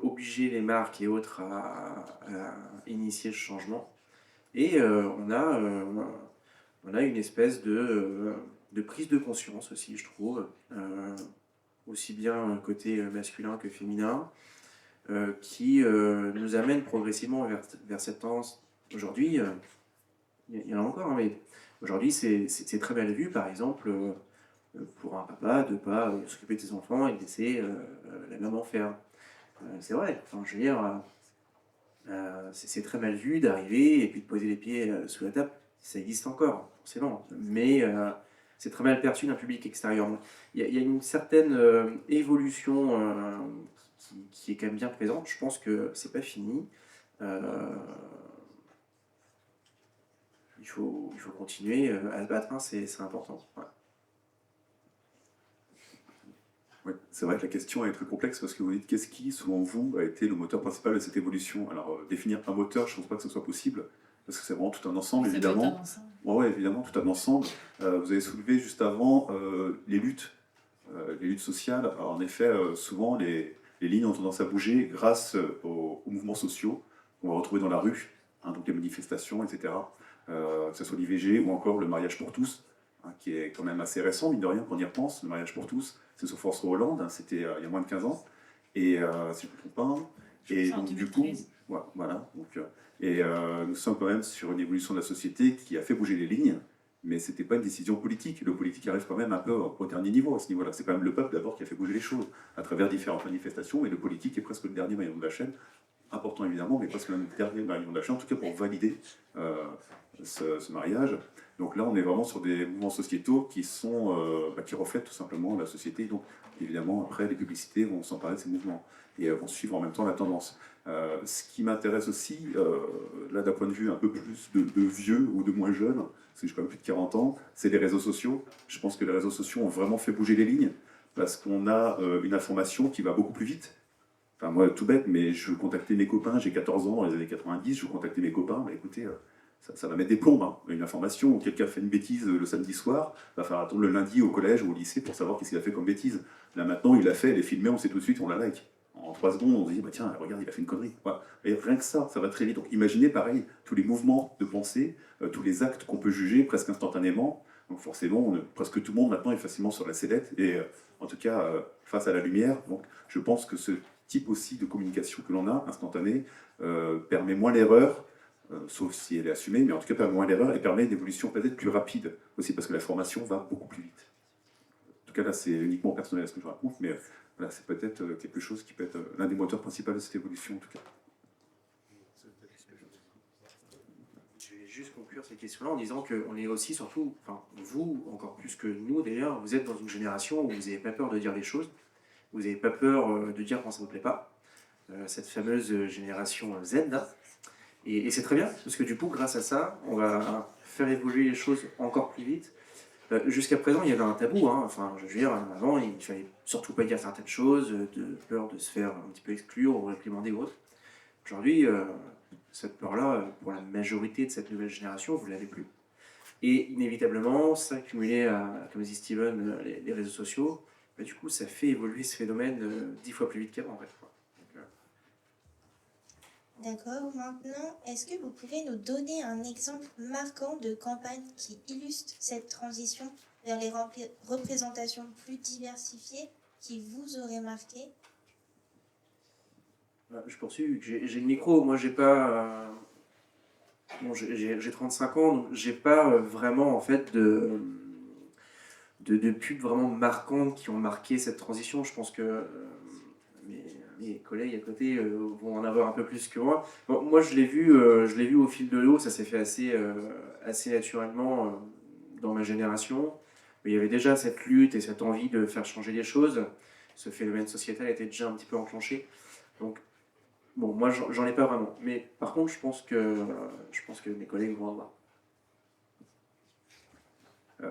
S8: obliger les marques et autres à initier ce changement. Et on a une espèce de prise de conscience aussi, je trouve, aussi bien côté masculin que féminin, qui nous amène progressivement vers cette tendance. Aujourd'hui, il y en a encore, hein, mais aujourd'hui c'est très mal vu, par exemple, pour un papa de ne pas s'occuper de ses enfants et de laisser la maman faire. C'est vrai, enfin, je veux dire, c'est très mal vu d'arriver et puis de poser les pieds sous la table. Ça existe encore, forcément, mais c'est très mal perçu d'un public extérieur. Il y a une certaine évolution qui est quand même bien présente. Je pense que c'est pas fini. Il faut continuer à se battre, hein, c'est important. Ouais.
S10: Oui, c'est vrai que la question est très complexe parce que vous dites qu'est-ce qui, selon vous, a été le moteur principal de cette évolution. Alors, définir un moteur, je ne pense pas que ce soit possible parce que c'est vraiment tout un ensemble,
S2: Ça
S10: évidemment.
S2: peut être un ensemble.
S10: Oui, évidemment, tout un ensemble. Vous avez soulevé juste avant les luttes sociales. Alors, en effet, souvent, les lignes ont tendance à bouger grâce aux mouvements sociaux qu'on va retrouver dans la rue, hein, donc les manifestations, etc. Que ce soit l'IVG ou encore le mariage pour tous, hein, qui est quand même assez récent, mine de rien, quand on y repense. Le mariage pour tous, c'est sous François Hollande, hein, c'était il y a moins de 15 ans, et si je ne me trompe pas. Et donc, du coup, voilà. Donc, nous sommes quand même sur une évolution de la société qui a fait bouger les lignes, mais ce n'était pas une décision politique. Le politique arrive quand même un peu au dernier niveau à ce niveau-là. C'est quand même le peuple d'abord qui a fait bouger les choses à travers différentes manifestations, et le politique est presque le dernier maillon de la chaîne, important évidemment, mais presque le dernier maillon de la chaîne, en tout cas pour valider ce mariage. Donc là, on est vraiment sur des mouvements sociétaux qui qui reflètent tout simplement la société. Donc évidemment, après, les publicités vont s'emparer de ces mouvements et vont suivre en même temps la tendance. Ce qui m'intéresse aussi, là d'un point de vue un peu plus de vieux ou de moins jeunes, parce que j'ai quand même plus de 40 ans, c'est les réseaux sociaux. Je pense que les réseaux sociaux ont vraiment fait bouger les lignes, parce qu'on a une information qui va beaucoup plus vite. Enfin moi, tout bête, mais je veux contacter mes copains, j'ai 14 ans dans les années 90, je veux contacter mes copains, bah écoutez, ça va mettre des plombs. Hein. Une information, quelqu'un fait une bêtise le samedi soir, va falloir attendre le lundi au collège ou au lycée pour savoir qu'est-ce qu'il a fait comme bêtise. Là maintenant, il l'a fait, elle est filmée, on sait tout de suite, on la like. En 3 secondes, on se dit, bah tiens, regarde, il a fait une connerie. Voilà. Et rien que ça va très vite. Donc imaginez pareil, tous les mouvements de pensée, tous les actes qu'on peut juger presque instantanément. Donc forcément, presque tout le monde maintenant est facilement sur la sellette, et en tout cas face à la lumière. Donc je pense que ce type aussi de communication que l'on a, instantanée, permet moins l'erreur, sauf si elle est assumée, mais en tout cas permet moins l'erreur et permet une évolution peut-être plus rapide aussi, parce que la formation va beaucoup plus vite. En tout cas là, c'est uniquement personnel ce que je raconte, mais voilà, c'est peut-être quelque chose qui peut être l'un des moteurs principaux de cette évolution en tout cas.
S8: Je vais juste conclure cette question-là en disant qu'on est aussi surtout, enfin vous, encore plus que nous d'ailleurs, vous êtes dans une génération où vous n'avez pas peur de dire les choses, vous n'avez pas peur de dire quand ça ne vous plaît pas, cette fameuse génération Z là. Et c'est très bien, parce que du coup, grâce à ça, on va faire évoluer les choses encore plus vite. Jusqu'à présent, il y avait un tabou, hein. Enfin, je veux dire, avant, il ne fallait surtout pas dire certaines choses, de peur de se faire un petit peu exclure ou réprimander ou autre. Aujourd'hui, cette peur-là, pour la majorité de cette nouvelle génération, vous ne l'avez plus. Et inévitablement, ça cumulé à, comme dit Steven, les réseaux sociaux, bah, du coup, ça fait évoluer ce phénomène 10 fois plus vite qu'avant, en fait.
S11: D'accord, maintenant, est-ce que vous pouvez nous donner un exemple marquant de campagne qui illustre cette transition vers les représentations plus diversifiées qui vous aurait marqué?
S8: Je poursuis, j'ai le micro, moi j'ai pas... Bon, j'ai 35 ans, donc j'ai pas vraiment en fait de pubs vraiment marquantes qui ont marqué cette transition. Je pense que mes collègues à côté vont en avoir un peu plus que moi. Bon, moi je l'ai vu au fil de l'eau, ça s'est fait assez naturellement dans ma génération. Mais il y avait déjà cette lutte et cette envie de faire changer les choses. Ce phénomène sociétal était déjà un petit peu enclenché. Donc bon, moi j'en ai pas vraiment. Mais par contre, je pense que mes collègues vont en avoir.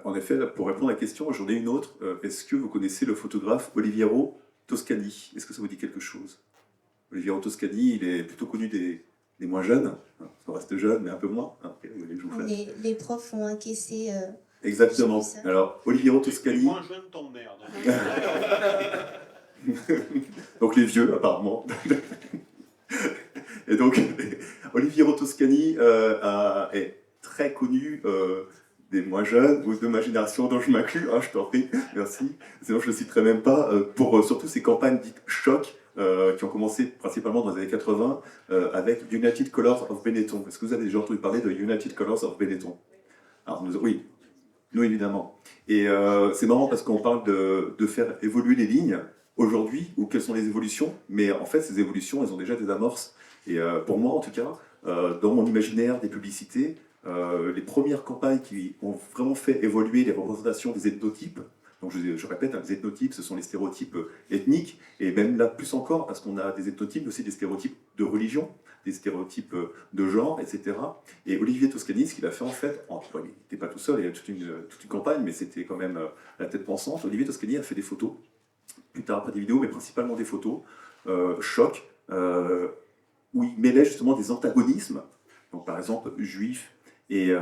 S10: En effet, là, pour répondre à la question, j'en ai une autre. Est-ce que vous connaissez le photographe Oliviero Toscani? Est-ce que ça vous dit quelque chose? Oliviero Toscani, il est plutôt connu des moins jeunes. On reste jeune, mais un peu moins.
S11: Les profs ont encaissé...
S10: Exactement. Alors, Oliviero Toscani...
S16: Les moins jeunes t'emmerdent.
S10: Donc les vieux, apparemment. Et donc, Oliviero Toscani est très connu des moins jeunes, ou de ma génération dont je m'inclus, hein, je t'en prie, merci. Sinon je ne le citerai même pas, pour surtout ces campagnes dites choc, qui ont commencé principalement dans les années 80, avec United Colors of Benetton. Est-ce que vous avez déjà entendu parler de United Colors of Benetton? Alors, oui, nous évidemment. Et c'est marrant parce qu'on parle de faire évoluer les lignes aujourd'hui, ou quelles sont les évolutions, mais en fait ces évolutions, elles ont déjà des amorces. Et pour moi en tout cas, dans mon imaginaire des publicités, les premières campagnes qui ont vraiment fait évoluer les représentations des ethnotypes, donc je répète, hein, les ethnotypes, ce sont les stéréotypes ethniques, et même là plus encore, parce qu'on a des ethnotypes, mais aussi des stéréotypes de religion, des stéréotypes de genre, etc. Et Olivier Toscani, ce qu'il a fait en fait, il n'était pas tout seul, il y a toute une campagne, mais c'était quand même la tête pensante. Olivier Toscani a fait des photos, plus tard après des vidéos, mais principalement des photos, choc, où il mêlait justement des antagonismes, donc par exemple juifs et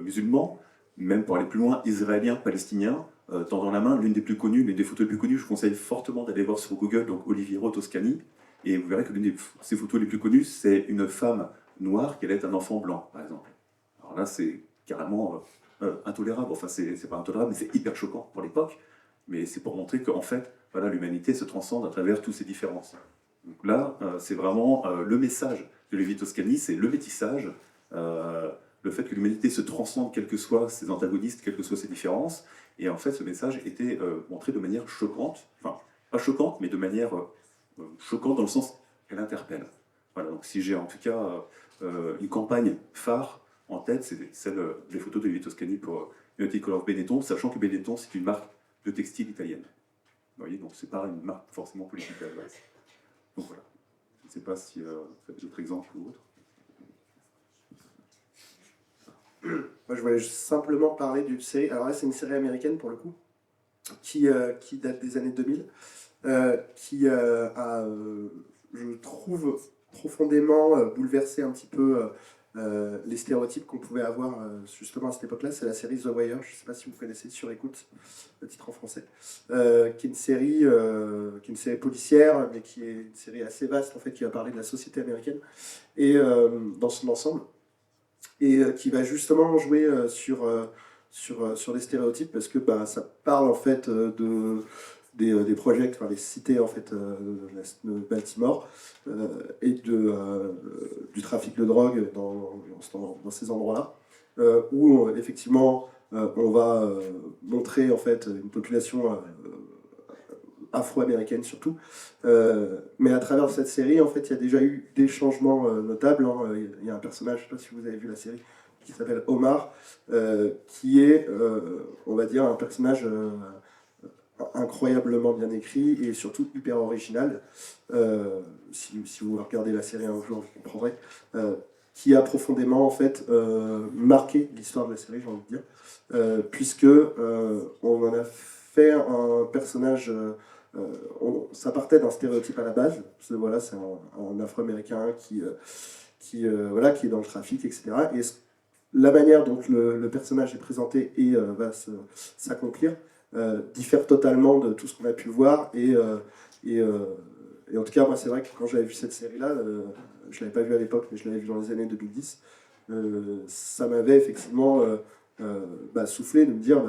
S10: musulmans, même pour aller plus loin, israéliens, palestiniens, tendant la main, l'une des plus connues, l'une des photos les plus connues, je vous conseille fortement d'aller voir sur Google, donc Oliviero Toscani, et vous verrez que l'une de ces photos les plus connues, c'est une femme noire qui allait être un enfant blanc, par exemple. Alors là, c'est carrément intolérable, enfin c'est pas intolérable, mais c'est hyper choquant pour l'époque, mais c'est pour montrer qu'en fait, voilà, l'humanité se transcende à travers toutes ces différences. Donc là, c'est vraiment le message de Olivier Toscani, c'est le métissage, le fait que l'humanité se transcende, quels que soient ses antagonistes, quelles que soient ses différences. Et en fait, ce message était montré de manière choquante, enfin, pas choquante, mais de manière choquante dans le sens qu'elle interpelle. Voilà, donc si j'ai en tout cas une campagne phare en tête, c'est les photos de Lily Toscani pour United Color of Benetton, sachant que Benetton, c'est une marque de textile italienne. Vous voyez, donc c'est pas une marque forcément politique à la base. Donc voilà. Je ne sais pas si vous avez d'autres exemples ou autres.
S9: Moi, je voulais simplement parler d'une série. Alors là, c'est une série américaine pour le coup, qui date des années 2000, qui a, je trouve, profondément bouleversé un petit peu les stéréotypes qu'on pouvait avoir justement à cette époque-là. C'est la série The Wire. Je ne sais pas si vous connaissez, sur écoute, le titre en français, qui est une série policière, mais qui est une série assez vaste en fait, qui va parler de la société américaine et dans son ensemble. Et qui va justement jouer sur les stéréotypes, parce que ça parle en fait des projets, enfin, des cités en fait, de Baltimore et du trafic de drogue dans ces endroits-là, où effectivement on va montrer en fait une population afro-américaine surtout, mais à travers cette série en fait il y a déjà eu des changements notables, hein. Il y a un personnage, je ne sais pas si vous avez vu la série, qui s'appelle Omar, qui est on va dire un personnage incroyablement bien écrit et surtout hyper original, si vous regardez la série un jour vous comprendrez, qui a profondément en fait marqué l'histoire de la série, j'ai envie de dire, puisque on en a fait un personnage. Ça partait d'un stéréotype à la base. Voilà, c'est un Afro-Américain qui est dans le trafic, etc. Et la manière dont le personnage est présenté et va s'accomplir diffère totalement de tout ce qu'on a pu voir. Et en tout cas, moi, c'est vrai que quand j'avais vu cette série-là, je ne l'avais pas vue à l'époque, mais je l'avais vue dans les années 2010, ça m'avait effectivement soufflé de me dire,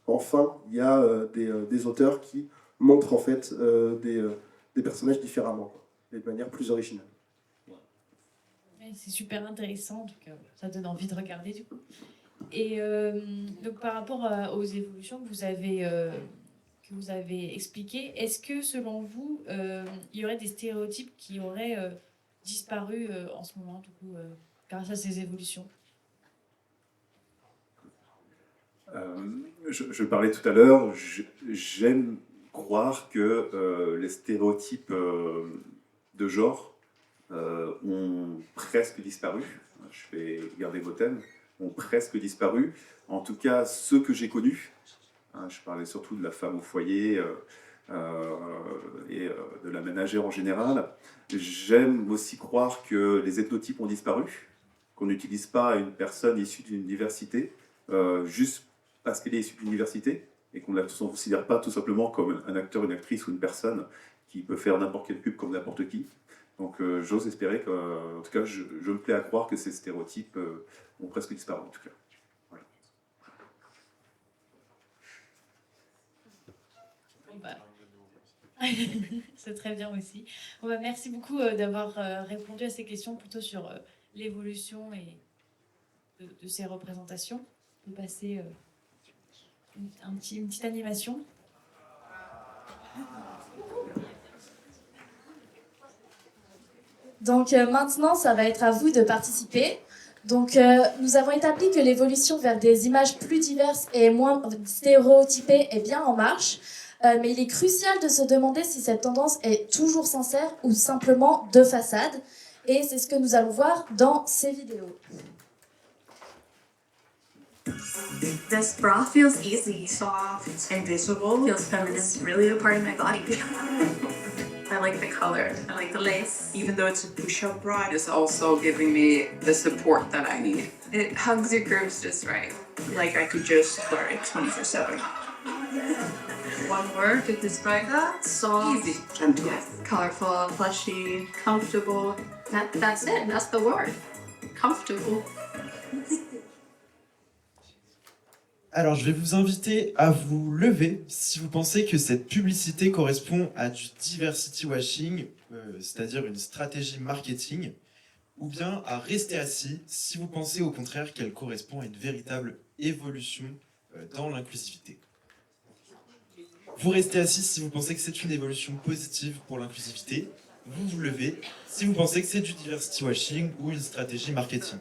S9: enfin, il y a des auteurs qui montre en fait des personnages différemment, quoi, et de manière plus originale.
S2: Ouais, c'est super intéressant, donc ça donne envie de regarder du coup. Et donc par rapport aux évolutions que vous avez expliquées, est-ce que selon vous, il y aurait des stéréotypes qui auraient disparu en ce moment, du coup, grâce à ces évolutions?
S10: Je parlais tout à l'heure, j'aime croire que les stéréotypes de genre ont presque disparu. Je vais garder vos thèmes, ont presque disparu. En tout cas, ceux que j'ai connus, je parlais surtout de la femme au foyer et de la ménagère en général. J'aime aussi croire que les ethnotypes ont disparu, qu'on n'utilise pas une personne issue d'une diversité juste parce qu'elle est issue d'une diversité, et qu'on ne la considère pas tout simplement comme un acteur, une actrice ou une personne qui peut faire n'importe quelle pub comme n'importe qui. Donc j'ose espérer que, en tout cas, je me plais à croire que ces stéréotypes ont presque disparu, en tout cas. Voilà.
S2: C'est très bien aussi. Merci beaucoup d'avoir répondu à ces questions plutôt sur l'évolution et de ces représentations. On peut passer une petite animation.
S7: Donc maintenant, ça va être à vous de participer. Donc nous avons établi que l'évolution vers des images plus diverses et moins stéréotypées est bien en marche. Mais il est crucial de se demander si cette tendance est toujours sincère ou simplement de façade. Et c'est ce que nous allons voir dans ces vidéos.
S16: This bra feels easy, soft, and visible. Feels feminine. It's really a part of my body. I like the color. I like the lace. Even though it's a push-up bra, it's also giving me the support that I need. It hugs your curves just right. Like I could just wear it 24/7. One word to describe that: soft, easy, gentle, yes. Colorful, plushy, comfortable. That's it. That's the word. Comfortable.
S17: Alors, je vais vous inviter à vous lever si vous pensez que cette publicité correspond à du diversity washing, c'est-à-dire une stratégie marketing, ou bien à rester assis si vous pensez au contraire qu'elle correspond à une véritable évolution dans l'inclusivité. Vous restez assis si vous pensez que c'est une évolution positive pour l'inclusivité. Vous vous levez si vous pensez que c'est du diversity washing ou une stratégie marketing.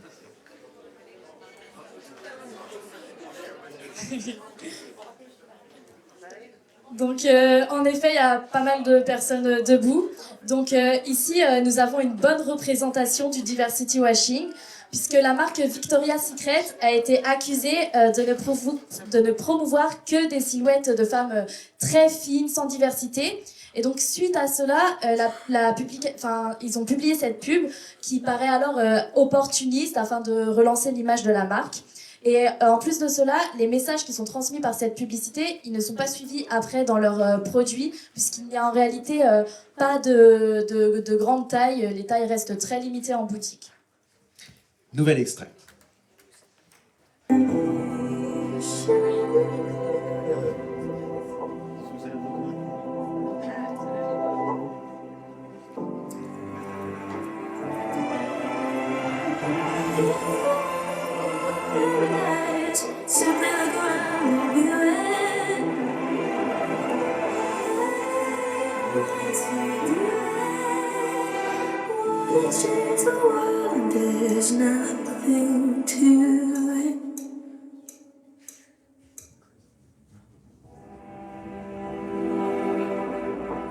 S2: Donc, en effet, il y a pas mal de personnes debout. Donc, ici, nous avons une bonne représentation du diversity washing, puisque la marque Victoria's Secret a été accusée de ne promouvoir que des silhouettes de femmes très fines, sans diversité. Et donc, suite à cela, ils ont publié cette pub qui paraît alors opportuniste afin de relancer l'image de la marque. Et en plus de cela, les messages qui sont transmis par cette publicité, ils ne sont pas suivis après dans leurs produits, puisqu'il n'y a en réalité pas de grande taille. Les tailles restent très limitées en boutique.
S17: Nouvel extrait.
S14: There's nothing to it.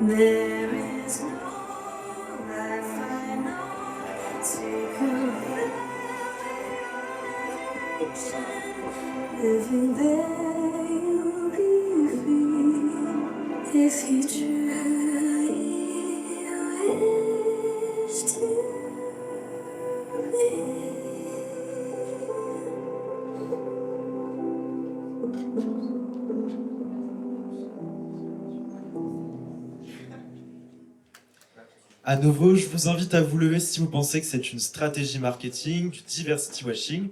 S14: There is no life I know to compare. Living there you'll be free if you truly wish to be.
S17: À nouveau, je vous invite à vous lever si vous pensez que c'est une stratégie marketing, du diversity washing,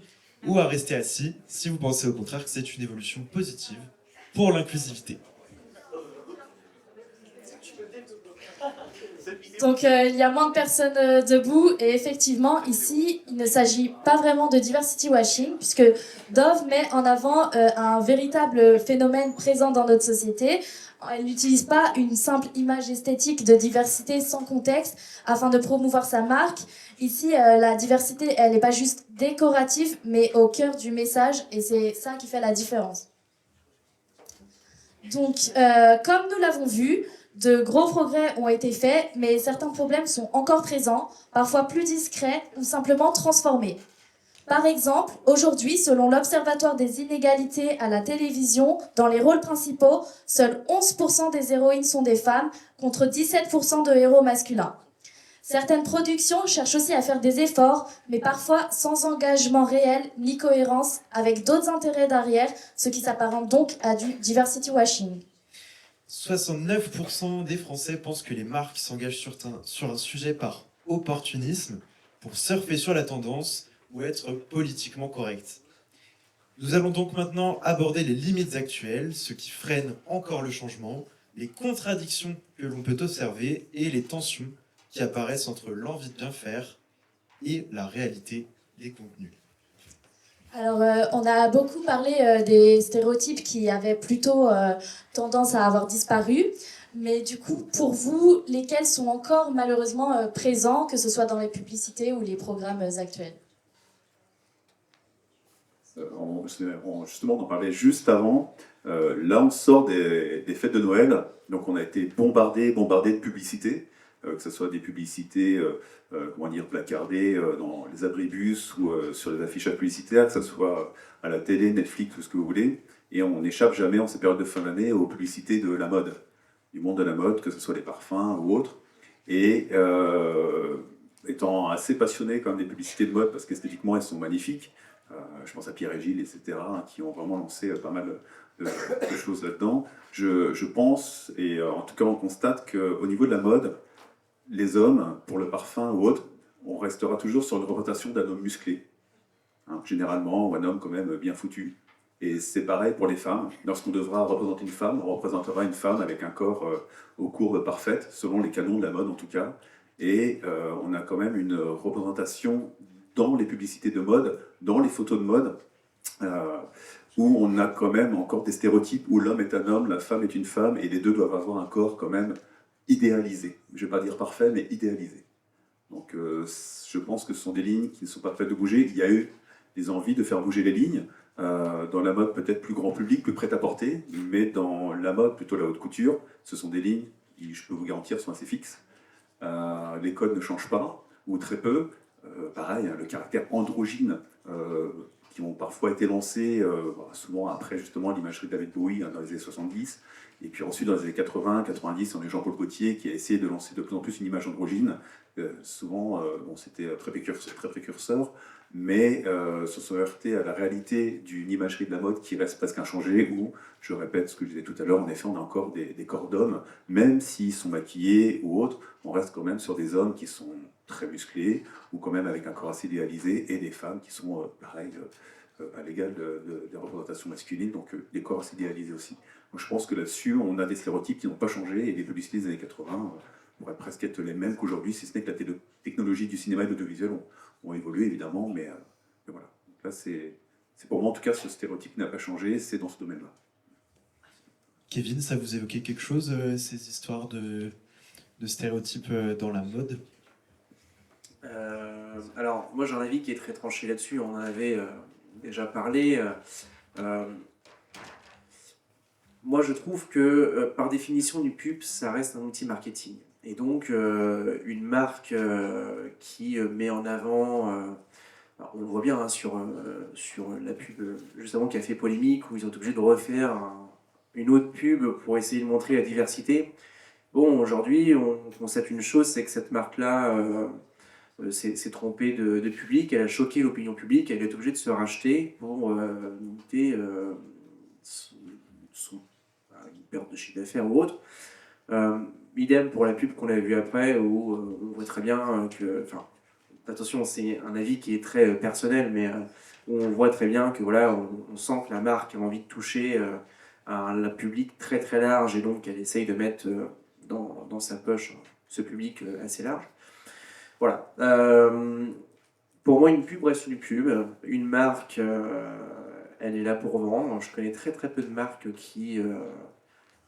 S17: ou à rester assis si vous pensez au contraire que c'est une évolution positive pour l'inclusivité.
S2: Donc il y a moins de personnes debout et effectivement ici il ne s'agit pas vraiment de diversity washing puisque Dove met en avant un véritable phénomène présent dans notre société. Elle n'utilise pas une simple image esthétique de diversité sans contexte afin de promouvoir sa marque. Ici la diversité elle n'est pas juste décorative mais au cœur du message et c'est ça qui fait la différence. Donc comme nous l'avons vu, de gros progrès ont été faits, mais certains problèmes sont encore présents, parfois plus discrets ou simplement transformés. Par exemple, aujourd'hui, selon l'Observatoire des inégalités à la télévision, dans les rôles principaux, seuls 11% des héroïnes sont des femmes, contre 17% de héros masculins. Certaines productions cherchent aussi à faire des efforts, mais parfois sans engagement réel ni cohérence, avec d'autres intérêts derrière, ce qui s'apparente donc à du diversity washing.
S17: 69% des Français pensent que les marques s'engagent sur un sujet par opportunisme, pour surfer sur la tendance ou être politiquement correct. Nous allons donc maintenant aborder les limites actuelles, ce qui freine encore le changement, les contradictions que l'on peut observer et les tensions qui apparaissent entre l'envie de bien faire et la réalité des contenus.
S2: Alors, on a beaucoup parlé des stéréotypes qui avaient plutôt tendance à avoir disparu. Mais du coup, pour vous, lesquels sont encore malheureusement présents, que ce soit dans les publicités ou les programmes actuels ?
S10: Justement, on en parlait juste avant. Là, on sort des fêtes de Noël. Donc, on a été bombardé de publicités. Que ce soit des publicités placardées dans les abribus ou sur les affichages publicitaires, que ce soit à la télé, Netflix, tout ce que vous voulez. Et on n'échappe jamais en ces périodes de fin d'année aux publicités de la mode, du monde de la mode, que ce soit les parfums ou autres. Et étant assez passionné quand même des publicités de mode, parce qu'esthétiquement elles sont magnifiques, je pense à Pierre et Gilles, etc., qui ont vraiment lancé pas mal de choses là-dedans. Je pense, et en tout cas on constate qu'au niveau de la mode, les hommes, pour le parfum ou autre, on restera toujours sur une représentation d'un homme musclé. Généralement, ou un homme quand même bien foutu. Et c'est pareil pour les femmes. Lorsqu'on devra représenter une femme, on représentera une femme avec un corps aux courbes parfaites, selon les canons de la mode en tout cas. Et on a quand même une représentation dans les publicités de mode, dans les photos de mode, où on a quand même encore des stéréotypes où l'homme est un homme, la femme est une femme, et les deux doivent avoir un corps quand même idéalisé. Je ne vais pas dire parfait, mais idéalisé. Donc je pense que ce sont des lignes qui ne sont pas faites de bouger. Il y a eu des envies de faire bouger les lignes. Dans la mode peut-être plus grand public, plus prêt-à-porter, mais dans la mode plutôt la haute couture, ce sont des lignes qui, je peux vous garantir, sont assez fixes. Les codes ne changent pas, ou très peu. Pareil, hein, le caractère androgyne qui ont parfois été lancés, souvent après justement l'imagerie de David Bowie hein, dans les années 70, et puis ensuite dans les années 80, 90, on a eu Jean-Paul Gaultier qui a essayé de lancer de plus en plus une image androgyne. Souvent, bon, c'était très précurseur, mais se sont heurtés à la réalité d'une imagerie de la mode qui reste presque inchangée, où, je répète ce que je disais tout à l'heure, en effet, on a encore des corps d'hommes, même s'ils sont maquillés ou autres, on reste quand même sur des hommes qui sont très musclés, ou quand même avec un corps assez idéalisé, et des femmes qui sont, pareil, à l'égal des représentations masculines, donc des corps assez idéalisés aussi. Donc je pense que là-dessus, on a des stéréotypes qui n'ont pas changé, et les publicités des années 80 pourraient presque être les mêmes qu'aujourd'hui, si ce n'est que la technologie du cinéma et de l'audiovisuel ont évolué, évidemment, mais voilà. Donc là, c'est pour moi, en tout cas, ce stéréotype n'a pas changé, c'est dans ce domaine-là.
S17: Kevin, ça vous évoquait quelque chose, ces histoires de stéréotypes dans la mode?
S8: Alors, moi j'ai un avis qui est très tranché là-dessus, on en avait déjà parlé. Moi je trouve que par définition une pub, ça reste un outil marketing. Et donc une marque qui met en avant, on le voit bien hein, sur la pub justement qui a fait polémique, où ils ont été obligés de refaire une autre pub pour essayer de montrer la diversité. Bon, aujourd'hui on constate une chose, c'est que cette marque-là s'est trompée de public, elle a choqué l'opinion publique, elle est obligée de se racheter pour limiter une perte de chiffre d'affaires ou autre. Idem pour la pub qu'on a vue après, où on voit très bien que... Enfin, attention, c'est un avis qui est très personnel, mais où on voit très bien que voilà, on sent que la marque a envie de toucher un public très très large, et donc elle essaye de mettre dans sa poche ce public assez large. Voilà. Pour moi, une pub reste une pub. Une marque, elle est là pour vendre. Je connais très très peu de marques qui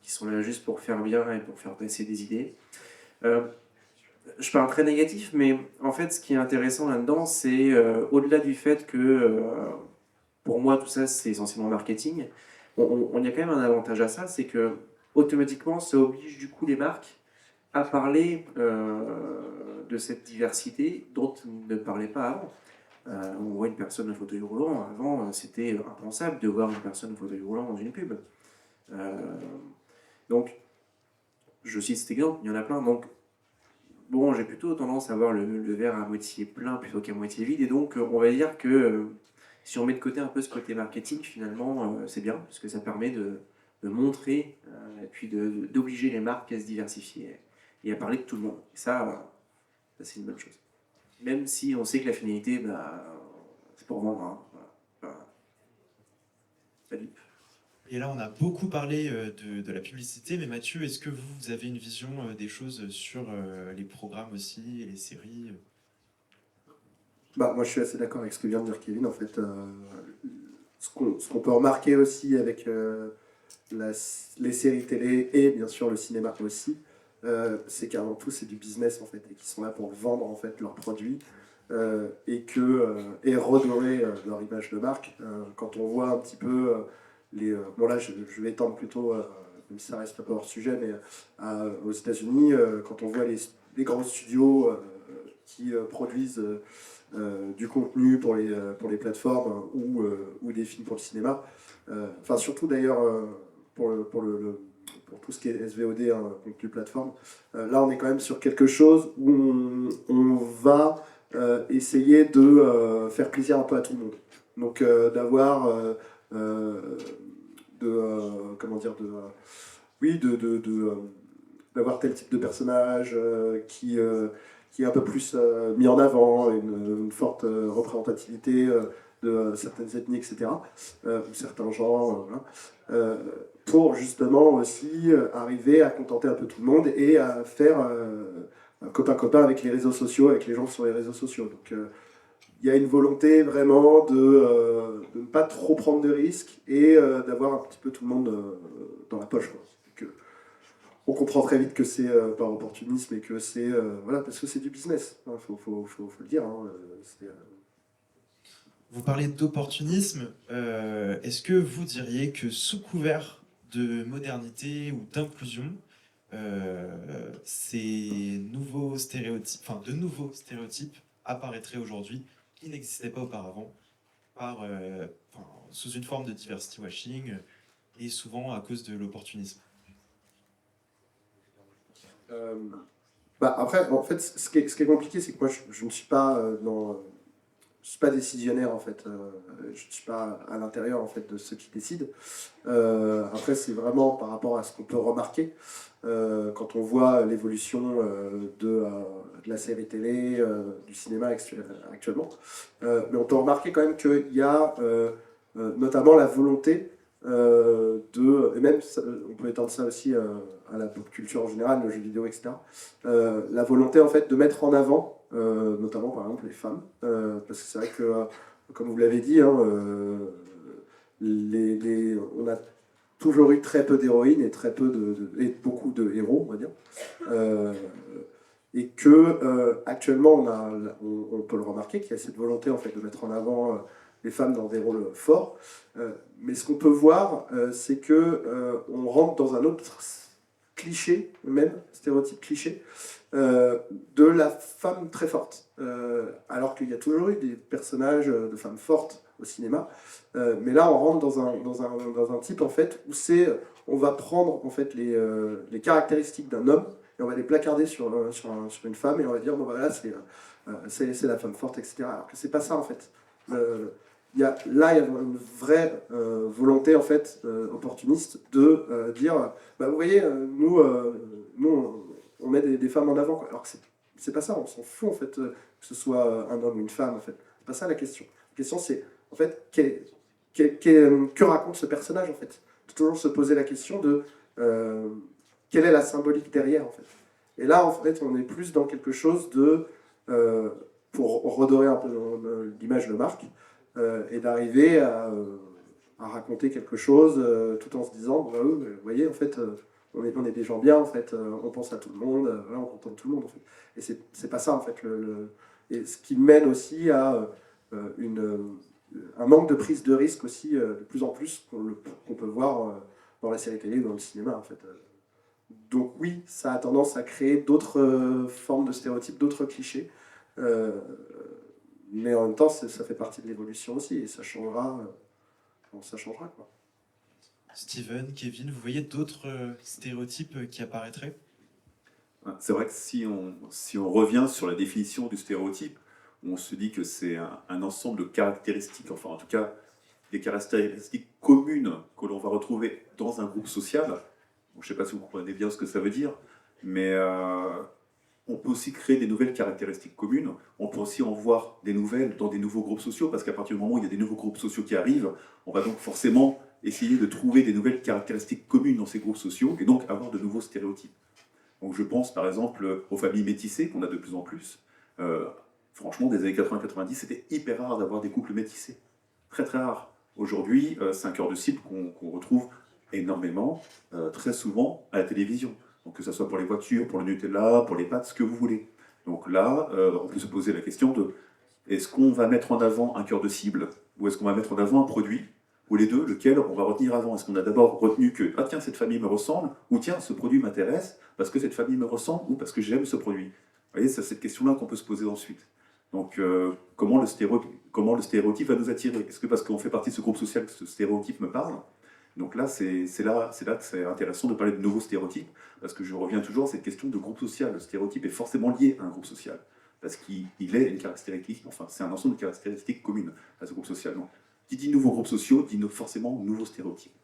S8: sont là juste pour faire bien et pour faire passer des idées. Je parle très négatif, mais en fait, ce qui est intéressant là-dedans, c'est au-delà du fait que, pour moi, tout ça, c'est essentiellement marketing. On y a quand même un avantage à ça, c'est que automatiquement, ça oblige du coup les marques à parler de cette diversité dont ils ne parlaient pas avant. On voit une personne en fauteuil roulant, avant c'était impensable de voir une personne en fauteuil roulant dans une pub. Donc, je cite cet exemple, il y en a plein. Donc, bon, j'ai plutôt tendance à voir le verre à moitié plein plutôt qu'à moitié vide, et donc on va dire que si on met de côté un peu ce côté marketing, finalement, c'est bien, parce que ça permet de montrer, et puis d'obliger les marques à se diversifier et à parler de tout le monde. Et ça c'est une bonne chose. Même si on sait que la finalité, c'est pour vendre. Hein. Voilà. Salut.
S17: Et là, on a beaucoup parlé de la publicité, mais Mathieu, est-ce que vous avez une vision des choses sur les programmes aussi, et les séries?
S9: Moi, je suis assez d'accord avec ce que vient de dire Kevin. En fait, ce qu'on peut remarquer aussi avec les séries télé et bien sûr le cinéma aussi, c'est qu'avant tout c'est du business en fait, et qu'ils sont là pour vendre en fait leurs produits et redorer leur image de marque. Quand on voit un petit peu bon là je vais étendre plutôt, même si ça reste un peu hors sujet, mais aux États-Unis, quand on voit les grands studios qui produisent du contenu pour les plateformes ou des films pour le cinéma, enfin surtout d'ailleurs pour tout ce qui est SVOD, hein, contenu plateforme, là on est quand même sur quelque chose où on va essayer de faire plaisir un peu à tout le monde. Donc d'avoir d'avoir tel type de personnage qui est un peu plus mis en avant, une forte représentativité de certaines ethnies, etc., ou certains genres, voilà. Pour justement aussi arriver à contenter un peu tout le monde et à faire un copain-copain avec les réseaux sociaux, avec les gens sur les réseaux sociaux. Donc il y a une volonté vraiment de ne pas trop prendre de risques et d'avoir un petit peu tout le monde dans la poche, quoi. Donc, on comprend très vite que c'est par opportunisme et que c'est voilà, parce que c'est du business, hein, faut le dire, hein,
S17: Vous parlez d'opportunisme. Est-ce que vous diriez que sous couvert de modernité ou d'inclusion, de nouveaux stéréotypes apparaîtraient aujourd'hui qui n'existaient pas auparavant sous une forme de diversity washing et souvent à cause de l'opportunisme?
S9: Après, en fait, ce qui est compliqué, c'est que moi, je ne suis pas je suis pas décisionnaire en fait. Je ne suis pas à l'intérieur en fait de ceux qui décident. Après, c'est vraiment par rapport à ce qu'on peut remarquer quand on voit l'évolution de la série télé, du cinéma actuellement. Mais on peut remarquer quand même qu'il y a notamment la volonté et même on peut étendre ça aussi à la pop culture en général, le jeu vidéo, etc. La volonté en fait de mettre en avant notamment par exemple les femmes, parce que c'est vrai que comme vous l'avez dit, hein, on a toujours eu très peu d'héroïnes et très peu et beaucoup de héros, on va dire, et que actuellement on peut le remarquer qu'il y a cette volonté en fait de mettre en avant les femmes dans des rôles forts, mais ce qu'on peut voir, c'est que on rentre dans un autre cliché, même stéréotype cliché, de la femme très forte. Alors qu'il y a toujours eu des personnages de femmes fortes au cinéma, mais là on rentre dans un type en fait où on va prendre en fait les caractéristiques d'un homme et on va les placarder sur une femme et on va dire bon voilà c'est la femme forte, etc. Alors que c'est pas ça en fait. Il y a une vraie volonté en fait opportuniste de dire bah, vous voyez nous on met des femmes en avant quoi. Alors que c'est pas ça, on s'en fout en fait que ce soit un homme ou une femme en fait, c'est pas ça la question. La question c'est en fait que raconte ce personnage en fait, de toujours se poser la question de quelle est la symbolique derrière en fait. Et là en fait on est plus dans quelque chose de pour redorer un peu l'image de Marc, et d'arriver à raconter quelque chose tout en se disant bah, vous voyez en fait on est des gens bien en fait, on pense à tout le monde, on contente tout le monde en fait. Et c'est pas ça en fait et ce qui mène aussi à un manque de prise de risque aussi de plus en plus qu'on peut voir dans la série télé ou dans le cinéma en fait. Donc oui, ça a tendance à créer d'autres formes de stéréotypes, d'autres clichés. Mais en même temps, ça fait partie de l'évolution aussi, et ça changera quoi.
S17: Steven, Kevin, vous voyez d'autres stéréotypes qui apparaîtraient?
S10: C'est vrai que si on revient sur la définition du stéréotype, on se dit que c'est un ensemble de caractéristiques, enfin en tout cas des caractéristiques communes que l'on va retrouver dans un groupe social. Bon, je ne sais pas si vous comprenez bien ce que ça veut dire, mais on peut aussi créer des nouvelles caractéristiques communes, on peut aussi en voir des nouvelles dans des nouveaux groupes sociaux, parce qu'à partir du moment où il y a des nouveaux groupes sociaux qui arrivent, on va donc forcément essayer de trouver des nouvelles caractéristiques communes dans ces groupes sociaux, et donc avoir de nouveaux stéréotypes. Donc je pense par exemple aux familles métissées, qu'on a de plus en plus. Franchement, des années 80-90, c'était hyper rare d'avoir des couples métissés. Très très rare. Aujourd'hui, c'est un cœur de cible qu'on retrouve énormément, très souvent à la télévision. Donc que ce soit pour les voitures, pour le Nutella, pour les pâtes, ce que vous voulez. Donc là, on peut se poser la question de est-ce qu'on va mettre en avant un cœur de cible ou est-ce qu'on va mettre en avant un produit, ou les deux, lequel on va retenir avant? Est-ce qu'on a d'abord retenu que ah tiens, cette famille me ressemble, ou tiens, ce produit m'intéresse parce que cette famille me ressemble ou parce que j'aime ce produit? Vous voyez, c'est cette question-là qu'on peut se poser ensuite. Donc comment le stéréotype va nous attirer? Est-ce que parce qu'on fait partie de ce groupe social que ce stéréotype me parle? Donc là, c'est là que c'est intéressant de parler de nouveaux stéréotypes, parce que je reviens toujours à cette question de groupe social. Le stéréotype est forcément lié à un groupe social, parce qu'il est une caractéristique, enfin c'est un ensemble de caractéristiques communes à ce groupe social. Donc, qui dit nouveaux groupes sociaux, dit forcément nouveaux stéréotypes.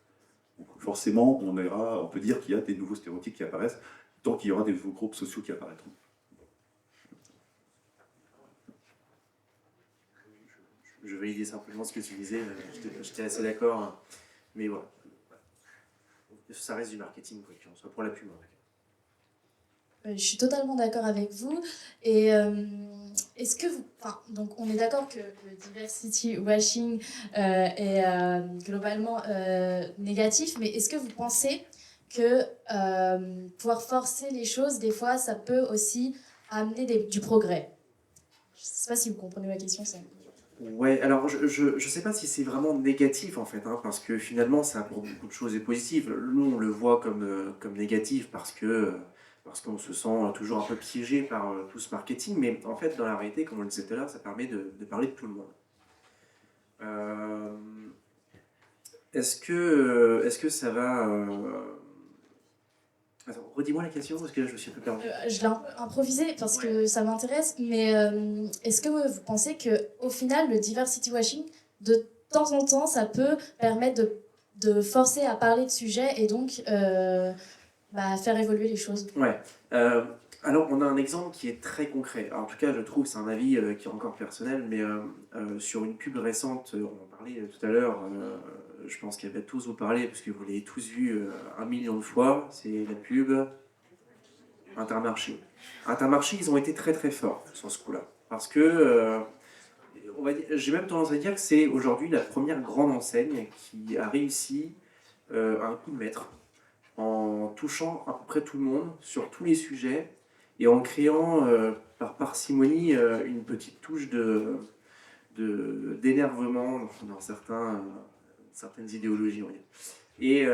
S10: Donc forcément, on peut dire qu'il y a des nouveaux stéréotypes qui apparaissent, tant qu'il y aura des nouveaux groupes sociaux qui apparaîtront.
S8: Je validais simplement ce que tu disais, j'étais assez d'accord, mais voilà. Ça reste du marketing, quoi qu'il en soit, pour la pub.
S7: Je suis totalement d'accord avec vous. Et est-ce que vous... Enfin, donc on est d'accord que le diversity washing est globalement négatif, mais est-ce que vous pensez que pouvoir forcer les choses, des fois, ça peut aussi amener du progrès? Je ne sais pas si vous comprenez ma question.
S8: Ouais, alors je sais pas si c'est vraiment négatif en fait, hein, parce que finalement ça apporte beaucoup de choses et positives. Nous on le voit comme négatif parce qu'on se sent toujours un peu piégé par tout ce marketing, mais en fait dans la réalité, comme on le disait tout à l'heure, ça permet de parler de tout le monde. Euh, est-ce que ça va... Attends, redis-moi la question parce que là je me suis un peu perdu.
S7: Je l'ai un peu improvisé parce que ça m'intéresse, mais est-ce que vous pensez que au final, le diversity washing, de temps en temps, ça peut permettre de forcer à parler de sujets et donc faire évoluer les choses?
S8: Ouais. Alors, on a un exemple qui est très concret. Alors, en tout cas, je trouve, c'est un avis qui est encore personnel, mais sur une pub récente, on en parlait tout à l'heure, je pense qu'elle va tous vous parler, parce que vous l'avez tous vu 1 million de fois, c'est la pub Intermarché. Intermarché, ils ont été très très forts sur ce coup-là. Parce que, j'ai même tendance à dire que c'est aujourd'hui la première grande enseigne qui a réussi un coup de maître en touchant à peu près tout le monde sur tous les sujets et en créant par parcimonie une petite touche d'énervement dans certaines idéologies. On va dire. Et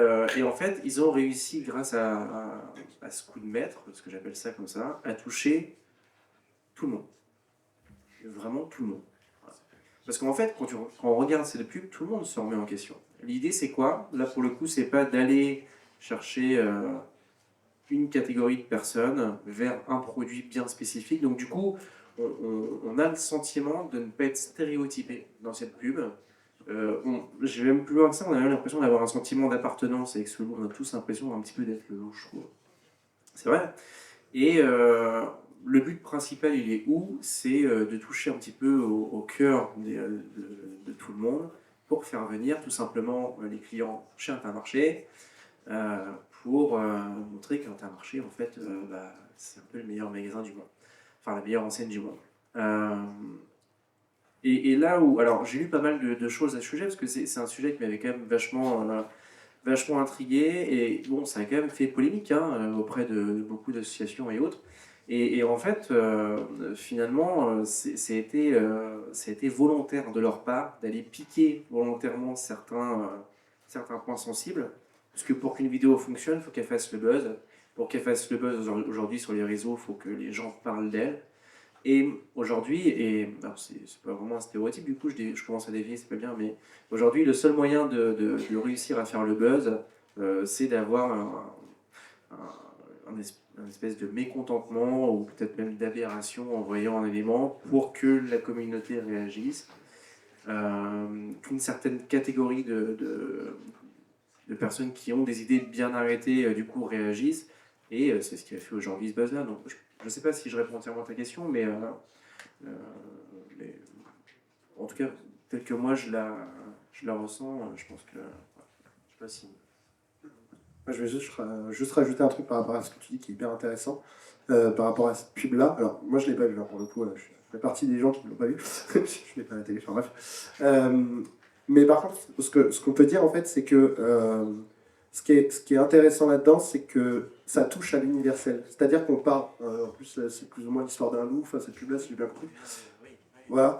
S8: en fait, ils ont réussi, grâce à ce coup de maître, ce que j'appelle ça comme ça, à toucher tout le monde. Vraiment tout le monde. Voilà. Parce qu'en fait, quand on regarde ces pubs, tout le monde se remet en question. L'idée, c'est quoi? Là, pour le coup, c'est pas d'aller chercher une catégorie de personnes vers un produit bien spécifique. Donc du coup, on a le sentiment de ne pas être stéréotypé dans cette pub. J'ai même plus loin que ça, on a même l'impression d'avoir un sentiment d'appartenance avec ce loup. On a tous l'impression un petit peu d'être le loup, je trouve. C'est vrai. Et le but principal, il est où? C'est de toucher un petit peu au cœur de tout le monde pour faire venir tout simplement les clients chez Intermarché, pour montrer qu'Intermarché, en fait, c'est un peu le meilleur magasin du monde. Enfin, la meilleure enseigne du monde. Et là où... Alors, j'ai lu pas mal de choses à ce sujet, parce que c'est un sujet qui m'avait quand même vachement intrigué, et bon, ça a quand même fait polémique auprès de beaucoup d'associations et autres. Et en fait, finalement, c'était volontaire de leur part d'aller piquer volontairement certains points sensibles. Parce que pour qu'une vidéo fonctionne, il faut qu'elle fasse le buzz. Pour qu'elle fasse le buzz aujourd'hui sur les réseaux, il faut que les gens parlent d'elle. Et aujourd'hui, alors c'est pas vraiment un stéréotype, du coup je commence à dévier, c'est pas bien, mais aujourd'hui, le seul moyen de réussir à faire le buzz, c'est d'avoir un espèce de mécontentement ou peut-être même d'aberration en voyant un élément pour que la communauté réagisse. Qu'une certaine catégorie de personnes qui ont des idées bien arrêtées du coup réagissent, et c'est ce qui a fait aujourd'hui ce buzz là. Donc je ne sais pas si je réponds entièrement à ta question, mais en tout cas tel que moi je la ressens, je pense que je sais pas si...
S9: Moi, je vais juste rajouter un truc par rapport à ce que tu dis qui est hyper intéressant par rapport à cette pub là. Alors moi je l'ai pas vu, pour le coup je fais partie des gens qui ne l'ont pas vu. Je l'ai pas à la télé, enfin bref. Mais par contre, ce qu'on peut dire en fait, c'est que ce qui est intéressant là-dedans, c'est que ça touche à l'universel. C'est-à-dire qu'on parle, en plus c'est plus ou moins l'histoire d'un loup, enfin cette pub-là, si j'ai bien compris. Voilà.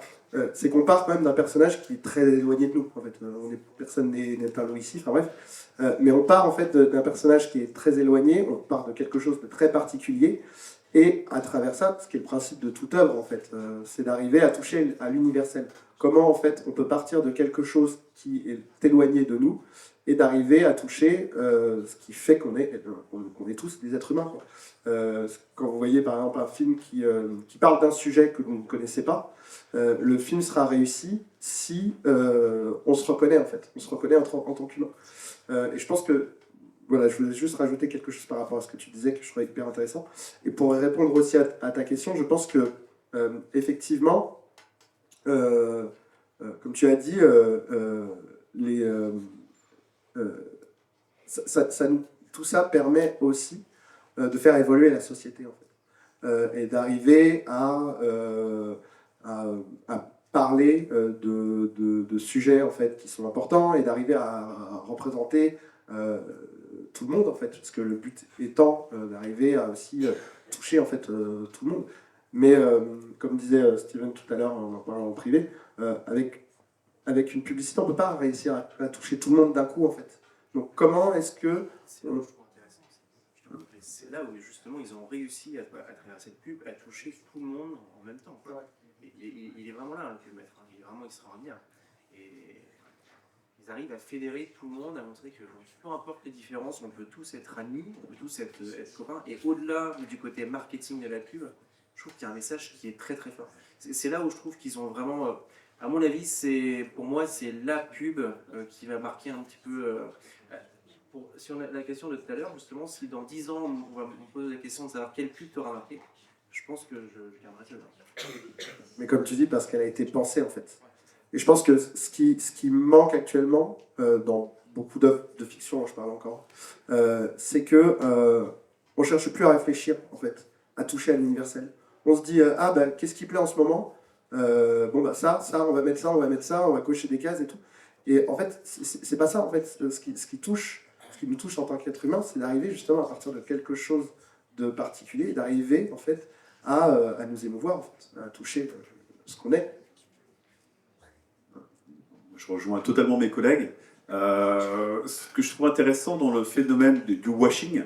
S9: C'est qu'on part quand même d'un personnage qui est très éloigné de nous. En fait, personne n'est un loup ici, enfin bref. Mais on part en fait d'un personnage qui est très éloigné, on part de quelque chose de très particulier. Et à travers ça, ce qui est le principe de toute œuvre, en fait, c'est d'arriver à toucher à l'universel. Comment, en fait, on peut partir de quelque chose qui est éloigné de nous et d'arriver à toucher ce qui fait qu'on est tous des êtres humains. Quand vous voyez, par exemple, un film qui parle d'un sujet que vous ne connaissez pas, le film sera réussi si on se reconnaît, en fait. On se reconnaît en tant qu'humain. Et je pense que voilà, je voulais juste rajouter quelque chose par rapport à ce que tu disais que je trouvais hyper intéressant. Et pour répondre aussi à ta question, je pense que effectivement, comme tu as dit, tout ça permet aussi de faire évoluer la société en fait, et d'arriver à parler de sujets en fait qui sont importants et d'arriver à représenter tout le monde en fait, parce que le but étant d'arriver à aussi toucher en fait tout le monde. Mais comme disait Steven tout à l'heure en parlant en privé, avec une publicité, on ne peut pas réussir à toucher tout le monde d'un coup, en fait. Donc comment est-ce que...
S8: C'est là où je trouve intéressant. C'est là où justement ils ont réussi à travers cette pub à toucher tout le monde en même temps. Ouais. Il est vraiment là, le maître. Il est vraiment extraordinaire. Et ils arrivent à fédérer tout le monde, à montrer que peu importe les différences, on peut tous être amis, on peut tous être copains. Et au-delà du côté marketing de la pub, je trouve qu'il y a un message qui est très très fort. C'est là où je trouve qu'ils ont vraiment... à mon avis, pour moi, c'est la pub qui va marquer un petit peu... si on a la question de tout à l'heure, justement, si dans 10 ans, on va me poser la question de savoir quelle pub t'aura marqué, je pense que je garderai celle-là.
S9: Mais comme tu dis, parce qu'elle a été pensée, en fait. Et je pense que ce qui manque actuellement, dans beaucoup d'œuvres de fiction, je parle encore, c'est que on cherche plus à réfléchir, en fait, à toucher à l'universel. On se dit, qu'est-ce qui plaît en ce moment? Ça, on va mettre ça, on va cocher des cases et tout. Et en fait, c'est pas ça, en fait. Ce qui nous touche en tant qu'être humain, c'est d'arriver justement à partir de quelque chose de particulier, d'arriver, en fait, à nous émouvoir, en fait, à toucher ce qu'on est.
S10: Je rejoins totalement mes collègues. Ce que je trouve intéressant dans le phénomène du washing,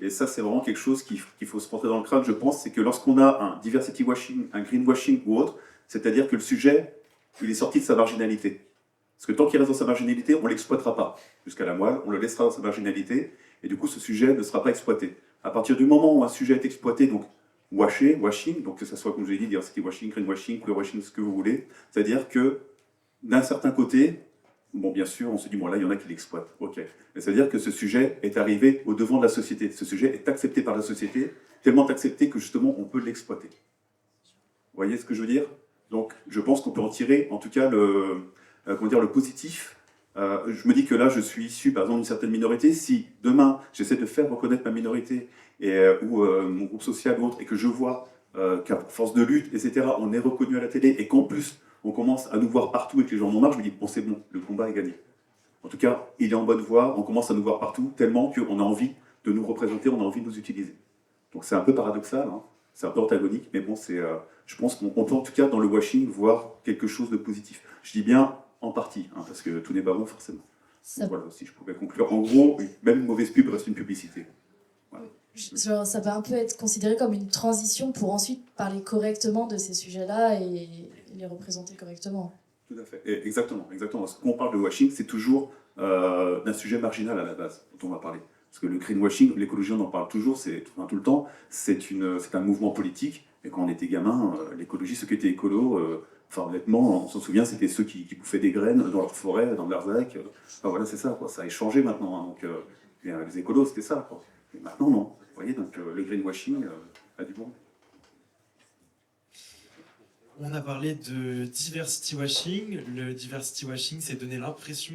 S10: et ça c'est vraiment quelque chose qu'il faut se rentrer dans le crâne, je pense, c'est que lorsqu'on a un diversity washing, un green washing ou autre, c'est-à-dire que le sujet, il est sorti de sa marginalité. Parce que tant qu'il reste dans sa marginalité, on ne l'exploitera pas jusqu'à la moelle, on le laissera dans sa marginalité, et du coup ce sujet ne sera pas exploité. À partir du moment où un sujet est exploité, donc washing, donc que ce soit, comme je l'ai dit, diversity washing, green washing, queer washing, ce que vous voulez, c'est-à-dire que d'un certain côté, bon, bien sûr, on se dit, bon, là, il y en a qui l'exploitent, ok. Mais c'est-à-dire que ce sujet est arrivé au devant de la société. Ce sujet est accepté par la société, tellement accepté que justement, on peut l'exploiter. Vous voyez ce que je veux dire? Donc, je pense qu'on peut en tirer, en tout cas, le positif. Je me dis que là, je suis issu, par exemple, d'une certaine minorité. Si demain, j'essaie de faire reconnaître ma minorité ou mon groupe social ou autre, et que je vois qu'à force de lutte, etc., on est reconnu à la télé, et qu'en plus, on commence à nous voir partout et que les gens en ont marre, je me dis, bon, c'est bon, le combat est gagné. En tout cas, il est en bonne voie, on commence à nous voir partout, tellement qu'on a envie de nous représenter, on a envie de nous utiliser. Donc c'est un peu paradoxal, hein, c'est un peu antagonique, mais bon, je pense qu'on peut en tout cas, dans le washing, voir quelque chose de positif. Je dis bien en partie, hein, parce que tout n'est pas bon forcément. Donc, voilà, si je pouvais conclure. En gros, même une mauvaise pub reste une publicité. Voilà.
S7: Genre, ça peut un peu être considéré comme une transition pour ensuite parler correctement de ces sujets-là et les représenter correctement.
S10: Tout à fait. Et exactement. Parce que quand on parle de washing, c'est toujours d'un sujet marginal à la base dont on va parler. Parce que le greenwashing, l'écologie, on en parle toujours, tout le temps, c'est un mouvement politique. Et quand on était gamin, l'écologie, ceux qui étaient écolos, honnêtement, on s'en souvient, c'était ceux qui bouffaient des graines dans leur forêt, dans leur lac. Voilà, c'est ça, quoi. Ça a changé maintenant. Hein. Donc, les écolos, c'était ça, quoi. Et maintenant, non. Vous voyez, donc le greenwashing a du bon.
S17: On a parlé de diversity washing. Le diversity washing, c'est donner l'impression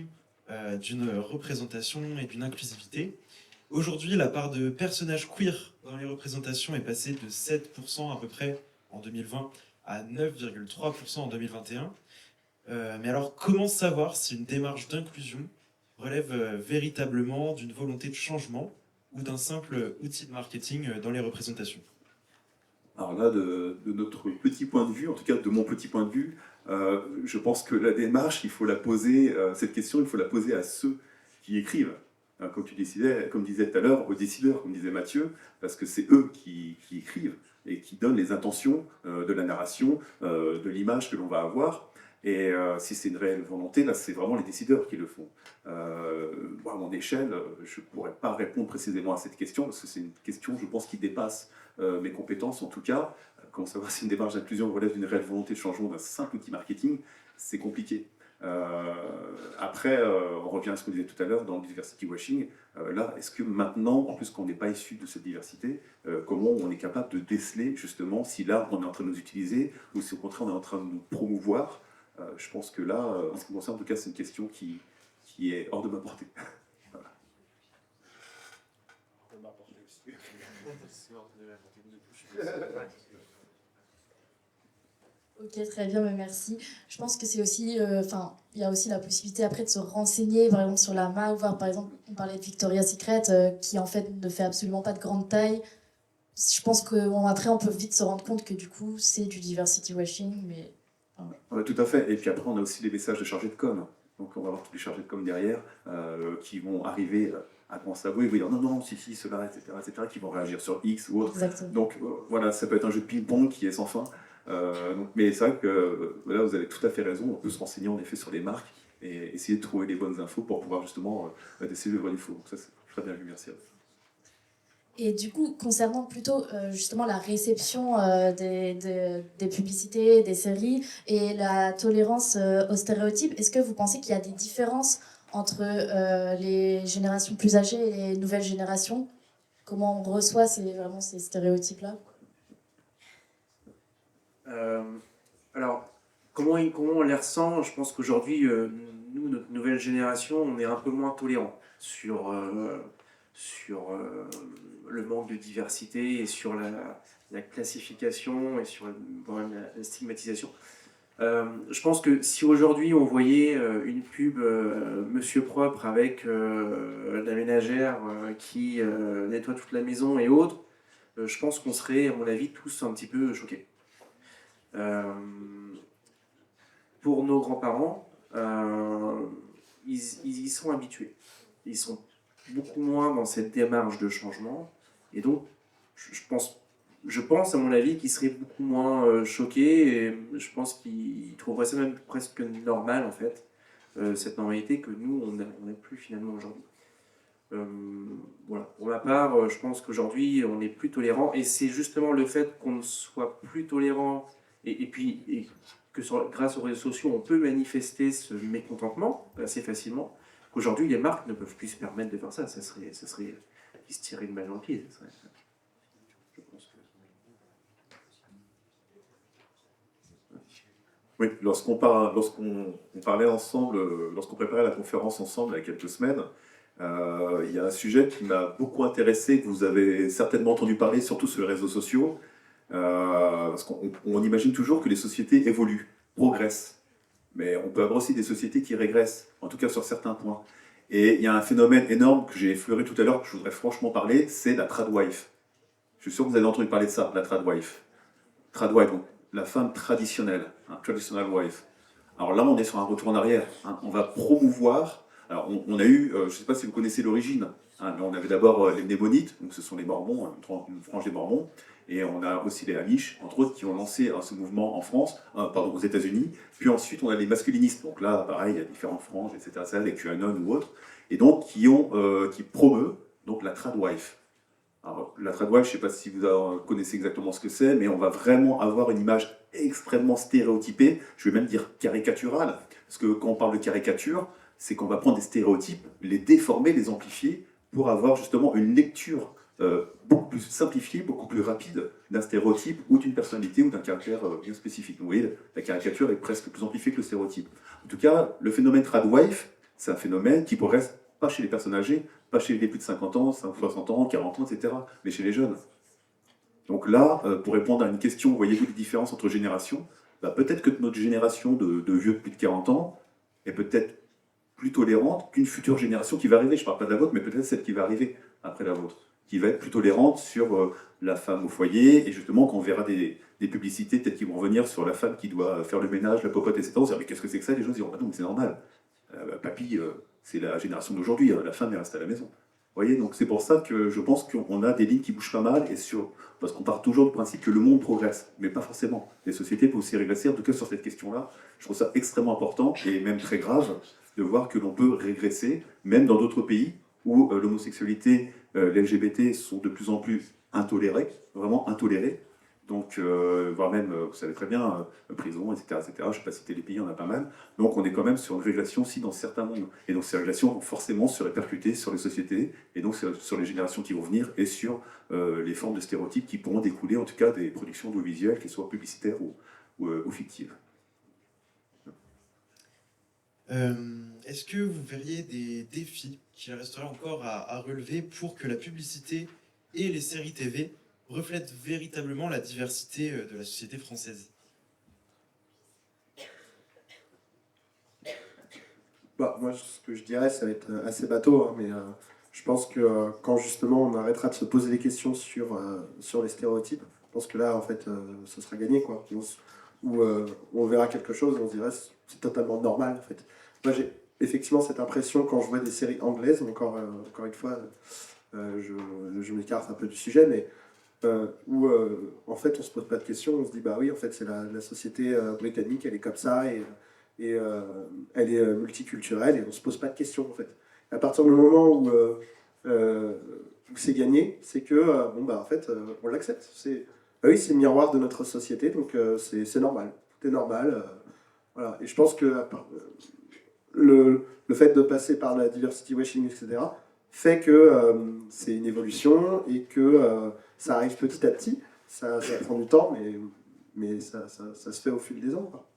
S17: d'une représentation et d'une inclusivité. Aujourd'hui, la part de personnages queer dans les représentations est passée de 7% à peu près en 2020 à 9,3% en 2021. Mais alors, comment savoir si une démarche d'inclusion relève véritablement d'une volonté de changement ou d'un simple outil de marketing dans les représentations?
S10: Alors là, de notre petit point de vue, en tout cas de mon petit point de vue, je pense que la démarche, il faut la poser, cette question, il faut la poser à ceux qui écrivent. Comme disait tout à l'heure, aux décideurs, comme disait Mathieu, parce que c'est eux qui écrivent et qui donnent les intentions de la narration, de l'image que l'on va avoir. Et si c'est une réelle volonté, là, c'est vraiment les décideurs qui le font. Moi, à mon échelle, je ne pourrais pas répondre précisément à cette question, parce que c'est une question, je pense, qui dépasse mes compétences, en tout cas. Comment savoir si une démarche d'inclusion relève d'une réelle volonté de changement d'un simple outil marketing, c'est compliqué. Après, on revient à ce qu'on disait tout à l'heure dans le diversity washing. Là, est-ce que maintenant, en plus qu'on n'est pas issu de cette diversité, comment on est capable de déceler justement si là on est en train de nous utiliser ou si au contraire on est en train de nous promouvoir? Je pense que là, en ce qui me concerne, en tout cas, c'est une question qui est hors de ma portée. Voilà.
S8: Hors de ma portée aussi. C'est hors de la portée de touche.
S7: Ok, très bien, mais merci. Je pense que c'est aussi, il y a aussi la possibilité après de se renseigner, par exemple sur la marque, voir par exemple, on parlait de Victoria's Secret, qui en fait ne fait absolument pas de grande taille, je pense qu'après, on peut vite se rendre compte que du coup, c'est du diversity washing, mais...
S10: Ouais, tout à fait. Et puis après, on a aussi les messages de chargés de com. Donc on va avoir tous les chargés de com derrière qui vont arriver à commencer à vous, ils vont dire non, non, si, cela, etc., qui vont réagir sur X ou autre.
S7: Exactement.
S10: Donc voilà, ça peut être un jeu de ping-pong qui est sans fin. Mais c'est vrai que là, vous avez tout à fait raison. On peut se renseigner en effet sur les marques et essayer de trouver les bonnes infos pour pouvoir justement déceler le vrai du faux. Donc ça, c'est très bien vu, merci à vous.
S7: Et du coup, concernant plutôt justement la réception des publicités, des séries et la tolérance aux stéréotypes, est-ce que vous pensez qu'il y a des différences entre les générations plus âgées et les nouvelles générations? Comment on reçoit ces stéréotypes-là?
S8: Alors, comment on les ressent? Je pense qu'aujourd'hui, nous, notre nouvelle génération, on est un peu moins tolérants sur le manque de diversité et sur la classification et sur la stigmatisation. Je pense que si aujourd'hui on voyait une pub Monsieur Propre avec la ménagère qui nettoie toute la maison et autres, je pense qu'on serait, à mon avis, tous un petit peu choqués. Pour nos grands-parents, ils y sont habitués. Ils sont beaucoup moins dans cette démarche de changement. Et donc, je pense à mon avis, qu'ils seraient beaucoup moins choqués. Et je pense qu'ils trouveraient ça même presque normal, en fait, cette normalité que nous, on n'a plus finalement aujourd'hui. Voilà. Pour ma part, je pense qu'aujourd'hui, on est plus tolérant. Et c'est justement le fait qu'on soit plus tolérant et que grâce aux réseaux sociaux, on peut manifester ce mécontentement assez facilement, qu'aujourd'hui, les marques ne peuvent plus se permettre de faire ça. Ça serait ils se tiraient une balle dans le pied. Je pense que...
S10: Oui, lorsqu'on parlait ensemble, lorsqu'on préparait la conférence ensemble il y a quelques semaines, il y a un sujet qui m'a beaucoup intéressé, que vous avez certainement entendu parler, surtout sur les réseaux sociaux, parce qu'on imagine toujours que les sociétés évoluent, progressent, mais on peut avoir aussi des sociétés qui régressent, en tout cas sur certains points. Et il y a un phénomène énorme que j'ai effleuré tout à l'heure, que je voudrais franchement parler, c'est la tradwife. Je suis sûr que vous avez entendu parler de ça, la tradwife. Tradwife, donc la femme traditionnelle, traditional wife. Alors là, on est sur un retour en arrière. On va promouvoir. Alors, on a eu, je ne sais pas si vous connaissez l'origine, mais on avait d'abord les Mnémonites, donc ce sont les Mormons, une frange des Mormons, et on a aussi les Amish, entre autres, qui ont lancé ce mouvement en France, aux États-Unis. Puis ensuite, on a les masculinistes. Donc là, pareil, il y a différentes franges, etc., les QAnon ou autres, et donc qui promeuvent donc la tradwife. Alors, la tradwife, je ne sais pas si vous connaissez exactement ce que c'est, mais on va vraiment avoir une image extrêmement stéréotypée, je vais même dire caricaturale, parce que quand on parle de caricature, c'est qu'on va prendre des stéréotypes, les déformer, les amplifier, pour avoir justement une lecture beaucoup plus simplifiée, beaucoup plus rapide d'un stéréotype ou d'une personnalité ou d'un caractère bien spécifique. Donc, vous voyez, la caricature est presque plus amplifiée que le stéréotype. En tout cas, le phénomène tradwife, c'est un phénomène qui progresse pas chez les personnes âgées, pas chez les plus de 50 ans, 60 ans, 40 ans, etc., mais chez les jeunes. Donc là, pour répondre à une question, voyez-vous les différences entre générations? Peut-être que notre génération de vieux de plus de 40 ans est peut-être plus tolérante qu'une future génération qui va arriver. Je ne parle pas de la vôtre, mais peut-être celle qui va arriver après la vôtre, qui va être plus tolérante sur la femme au foyer, et justement, quand on verra des publicités, peut-être qui vont revenir sur la femme qui doit faire le ménage, la popote, etc., on se dira, mais qu'est-ce que c'est que ça? Les gens se diront, non, mais c'est normal. Papy, c'est la génération d'aujourd'hui, la femme, elle reste à la maison. Vous voyez, donc c'est pour ça que je pense qu'on a des lignes qui bougent pas mal, parce qu'on part toujours du principe que le monde progresse, mais pas forcément. Les sociétés peuvent aussi régresser, en tout cas sur cette question-là. Je trouve ça extrêmement important, et même très grave, de voir que l'on peut régresser, même dans d'autres pays, où l'homosexualité, les LGBT sont de plus en plus intolérés, vraiment intolérés. Donc, voire même, vous savez très bien, prison, etc., etc. Je ne vais pas citer les pays, il y en a pas mal. Donc, on est quand même sur une régression aussi dans certains mondes. Et donc, ces régressions vont forcément se répercuter sur les sociétés, et donc sur les générations qui vont venir, et sur les formes de stéréotypes qui pourront découler, en tout cas, des productions audiovisuelles, qu'elles soient publicitaires ou fictives.
S17: Est-ce que vous verriez des défis qui resteraient encore à relever pour que la publicité et les séries TV reflètent véritablement la diversité de la société française?
S9: Moi, ce que je dirais, ça va être assez bateau, mais Je pense que quand justement on arrêtera de se poser des questions sur les stéréotypes, je pense que là, en fait, ce sera gagné, quoi. Où on verra quelque chose et on se dirait c'est totalement normal, en fait. Moi, j'ai effectivement cette impression quand je vois des séries anglaises, encore une fois, je m'écarte un peu du sujet, mais où en fait on se pose pas de questions, on se dit bah oui, en fait c'est la société britannique, elle est comme ça et elle est multiculturelle et on se pose pas de questions en fait. À partir du moment où c'est gagné, c'est que bon bah en fait on l'accepte. Bah oui, c'est le miroir de notre société, donc c'est normal, tout est normal. Voilà. Et je pense que le fait de passer par la diversity washing, etc., fait que c'est une évolution et que ça arrive petit à petit. Ça prend du temps, mais ça se fait au fil des ans, quoi.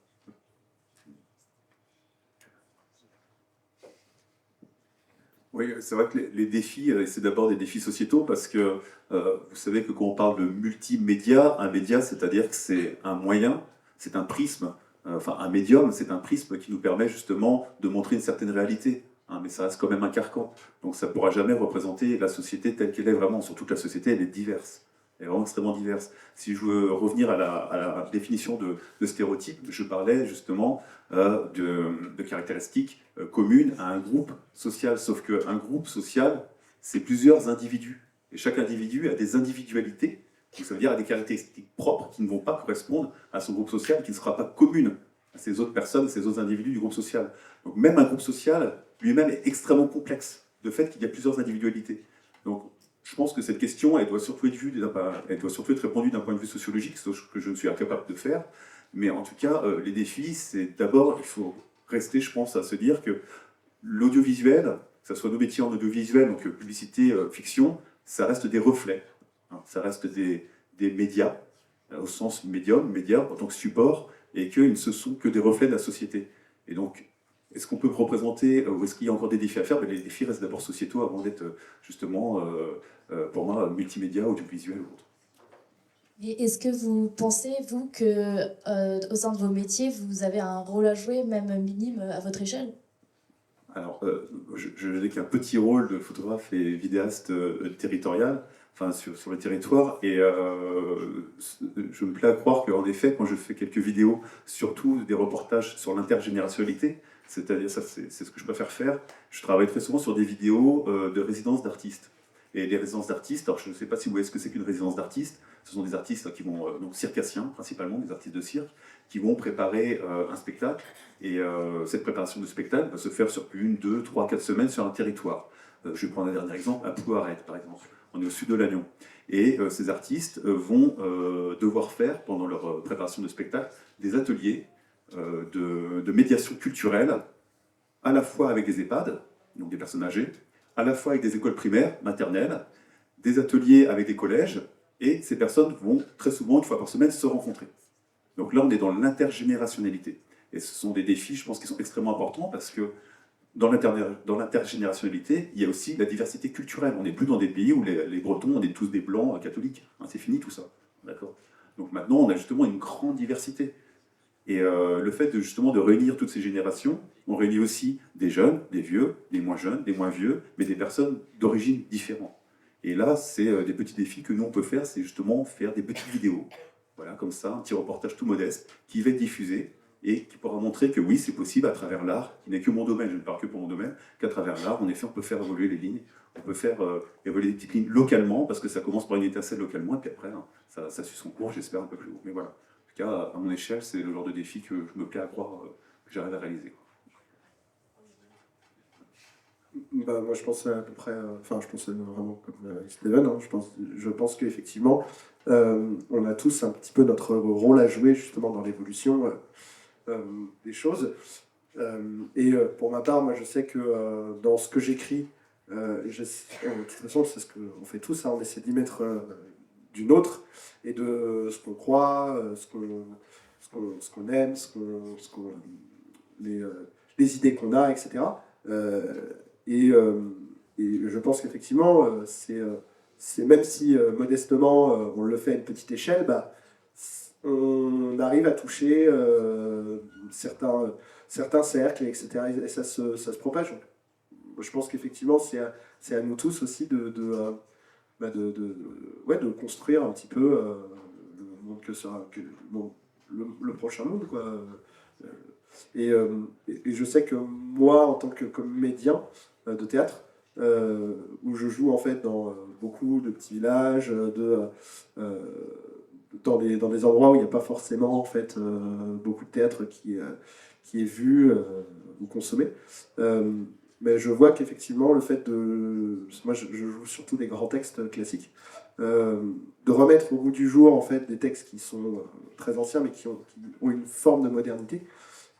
S10: Oui, c'est vrai que les défis, c'est d'abord des défis sociétaux parce que vous savez que quand on parle de multimédia, un média, c'est-à-dire que c'est un moyen, c'est un prisme, enfin un médium, c'est un prisme qui nous permet justement de montrer une certaine réalité, hein, mais ça reste quand même un carcan. Donc ça ne pourra jamais représenter la société telle qu'elle est vraiment, surtout que la société, elle est diverse. Elle est vraiment extrêmement diverse. Si je veux revenir à la définition de stéréotype, je parlais justement de caractéristiques communes à un groupe social. Sauf qu'un groupe social, c'est plusieurs individus. Et chaque individu a des individualités, donc ça veut dire a des caractéristiques propres qui ne vont pas correspondre à son groupe social, qui ne sera pas commune à ces autres personnes, ces autres individus du groupe social. Donc même un groupe social, lui-même, est extrêmement complexe, de fait qu'il y a plusieurs individualités. Donc je pense que cette question, elle doit surtout être répondue d'un point de vue sociologique, ce que je ne suis incapable de faire. Mais en tout cas, les défis, c'est d'abord, il faut rester, je pense, à se dire que l'audiovisuel, que ce soit nos métiers en audiovisuel, donc publicité, fiction, ça reste des reflets. Hein, ça reste des médias, au sens médium, média en tant que support, et qu'ils ne se sont que des reflets de la société. Et donc, est-ce qu'on peut représenter, ou est-ce qu'il y a encore des défis à faire? Les défis restent d'abord sociétaux avant d'être justement, pour moi, multimédia, audiovisuel ou autre.
S7: Et est-ce que vous pensez, vous, que au sein de vos métiers, vous avez un rôle à jouer, même minime, à votre échelle?
S10: Alors, je n'ai qu'un petit rôle de photographe et vidéaste territorial, enfin sur le territoire, et je me plais à croire qu'en effet, quand je fais quelques vidéos, surtout des reportages sur l'intergénérationnalité, c'est-à-dire, ça c'est ce que je préfère faire, je travaille très souvent sur des vidéos de résidences d'artistes. Et les résidences d'artistes, alors je ne sais pas si vous voyez ce que c'est qu'une résidence d'artistes, ce sont des artistes qui vont, donc circassiens principalement, des artistes de cirque, qui vont préparer un spectacle, et cette préparation de spectacle va se faire sur 1, 2, 3, 4 semaines sur un territoire. Je vais prendre un dernier exemple, à Plouaret par exemple, on est au sud de Lannion. Et ces artistes vont devoir faire, pendant leur préparation de spectacle, des ateliers de médiation culturelle, à la fois avec des EHPAD, donc des personnes âgées, à la fois avec des écoles primaires, maternelles, des ateliers avec des collèges, et ces personnes vont très souvent, une fois par semaine, se rencontrer. Donc là, on est dans l'intergénérationnalité. Et ce sont des défis, je pense, qui sont extrêmement importants, parce que dans l'intergénérationnalité, il y a aussi la diversité culturelle. On n'est plus dans des pays où les Bretons, on est tous des Blancs catholiques. Hein, c'est fini tout ça. D'accord ? Donc maintenant, on a justement une grande diversité. Et le fait justement de réunir toutes ces générations, on réunit aussi des jeunes, des vieux, des moins jeunes, des moins vieux, mais des personnes d'origine différentes. Et là, c'est des petits défis que nous, on peut faire, c'est justement faire des petites vidéos. Voilà, comme ça, un petit reportage tout modeste, qui va être diffusé, et qui pourra montrer que oui, c'est possible à travers l'art, qui n'est que mon domaine, je ne parle que pour mon domaine, qu'à travers l'art, en effet, on peut faire évoluer les lignes, on peut faire évoluer des petites lignes localement, parce que ça commence par une étincelle localement, et puis après, hein, ça suit son cours, j'espère un peu plus haut. Mais voilà. En tout cas, à mon échelle, c'est le genre de défi que je me plais à croire que j'arrive à réaliser.
S9: Bah, moi, je pense à peu près, enfin, je pense vraiment comme Steven, hein, je pense qu'effectivement, on a tous un petit peu notre rôle à jouer justement dans l'évolution des choses. Et pour ma part, moi, je sais que dans ce que j'écris, de toute façon, c'est ce qu'on fait tous, hein, on essaie d'y mettre du nôtre et de ce qu'on croit, ce qu'on aime, les idées qu'on a, etc. Et je pense qu'effectivement, c'est même si modestement on le fait à une petite échelle, bah, on arrive à toucher certains cercles, etc. Et ça se propage. Donc, je pense qu'effectivement, c'est à nous tous aussi ouais, de construire un petit peu le monde le prochain monde, quoi. Et je sais que moi, en tant que comédien de théâtre, où je joue en fait dans beaucoup de petits villages, dans des endroits où il n'y a pas forcément en fait beaucoup de théâtre qui est vu ou consommé. Mais je vois qu'effectivement, le fait de... Moi, je joue surtout des grands textes classiques. De remettre au goût du jour, en fait, des textes qui sont très anciens, mais qui ont une forme de modernité,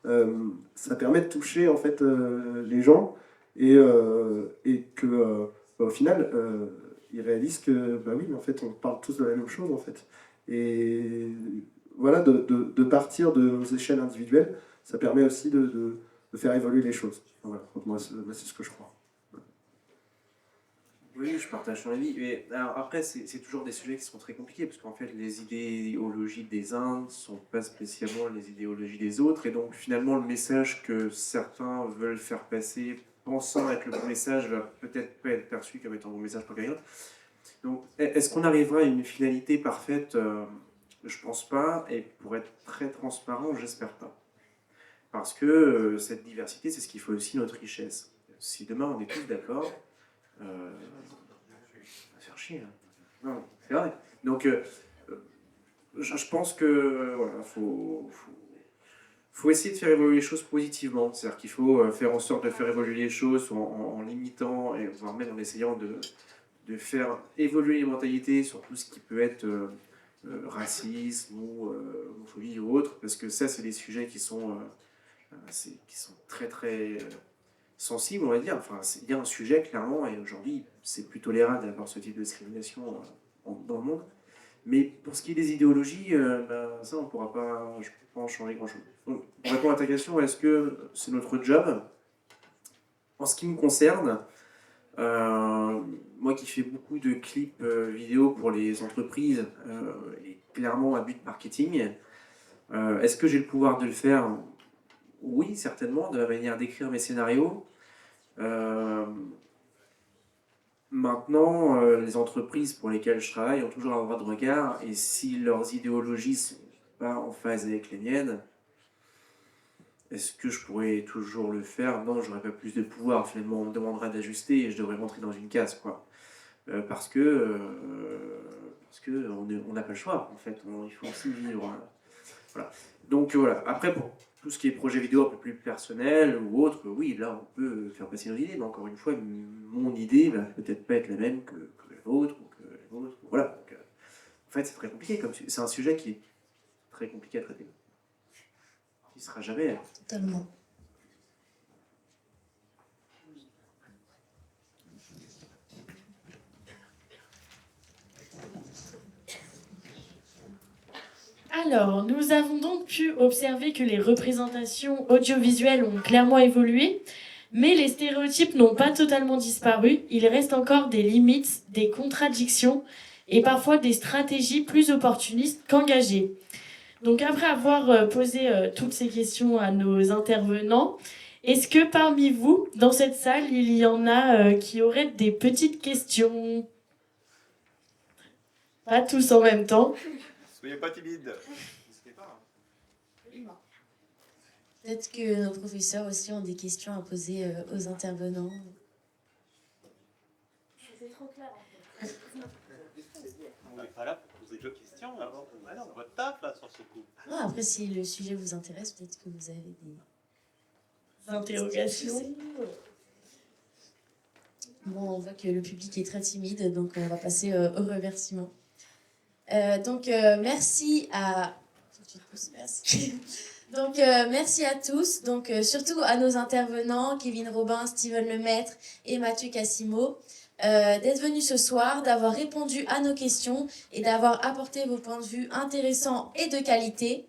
S9: ça permet de toucher, en fait, les gens et que, au final, ils réalisent que, bah oui, mais en fait, on parle tous de la même chose, en fait. Et voilà, de partir de nos échelles individuelles, ça permet aussi de faire évoluer les choses. Voilà, donc moi, c'est ce que je crois.
S8: Oui, je partage ton avis. Mais alors après, c'est toujours des sujets qui sont très compliqués, parce qu'en fait, les idéologies des uns ne sont pas spécialement les idéologies des autres, et donc finalement, le message que certains veulent faire passer, pensant être le bon message, va peut-être pas être perçu comme étant le bon message pour quelqu'un d'autre. Donc, est-ce qu'on arrivera à une finalité parfaite? Je pense pas, et pour être très transparent, j'espère pas. Parce que cette diversité, c'est ce qui fait aussi notre richesse. Si demain on est tous d'accord, on va faire chier. Hein. Non, c'est vrai. Donc, je pense que voilà, faut essayer de faire évoluer les choses positivement. C'est-à-dire qu'il faut faire en sorte de faire évoluer les choses en limitant, et voire même en essayant de faire évoluer les mentalités sur tout ce qui peut être racisme ou homophobie ou autre, parce que ça, c'est des sujets qui sont très très sensibles, on va dire. Enfin, il y a un sujet clairement, et aujourd'hui, c'est plus tolérable d'avoir ce type de discrimination dans le monde. Mais pour ce qui est des idéologies, ça, on ne pourra pas, je peux pas en changer grand-chose. Donc, pour répondre à ta question, est-ce que c'est notre job? En ce qui me concerne, moi qui fais beaucoup de clips vidéo pour les entreprises, et clairement à but marketing, est-ce que j'ai le pouvoir de le faire? Oui, certainement, de la manière d'écrire mes scénarios. Maintenant, les entreprises pour lesquelles je travaille ont toujours un droit de regard, et si leurs idéologies ne sont pas en phase avec les miennes, est-ce que je pourrais toujours le faire? Non, j'aurais pas plus de pouvoir. Finalement, on me demanderait d'ajuster et je devrais rentrer dans une case, quoi. Parce que on n'a pas le choix, en fait. Il faut aussi vivre. Voilà. Donc voilà. Après, pour tout ce qui est projet vidéo un peu plus personnel ou autre, oui, là, on peut faire passer nos idées. Mais encore une fois, mon idée va peut-être pas être la même que la vôtre ou que la vôtre. Voilà. Donc, en fait, c'est très compliqué. C'est un sujet qui est très compliqué à traiter. Il ne sera jamais.
S7: Totalement.
S2: Alors, nous avons donc pu observer que les représentations audiovisuelles ont clairement évolué, mais les stéréotypes n'ont pas totalement disparu. Il reste encore des limites, des contradictions et parfois des stratégies plus opportunistes qu'engagées. Donc après avoir posé toutes ces questions à nos intervenants, est-ce que parmi vous, dans cette salle, il y en a qui auraient des petites questions? Pas tous en même temps.
S13: Soyez pas timide.
S7: Peut-être que nos professeurs aussi ont des questions à poser aux intervenants.
S2: C'est trop clair.
S18: On n'est pas là pour poser de questions. Ah non, votre taf là sur ce coup.
S7: Non, après, si le sujet vous intéresse, peut-être que vous avez des
S2: interrogations.
S7: Bon, on voit que le public est très timide, donc on va passer aux remerciements. Merci à... Merci. Donc, merci à tous, donc surtout à nos intervenants, Kevin Robin, Steven Lemaître et Mathieu Cassimo, d'être venus ce soir, d'avoir répondu à nos questions et d'avoir apporté vos points de vue intéressants et de qualité.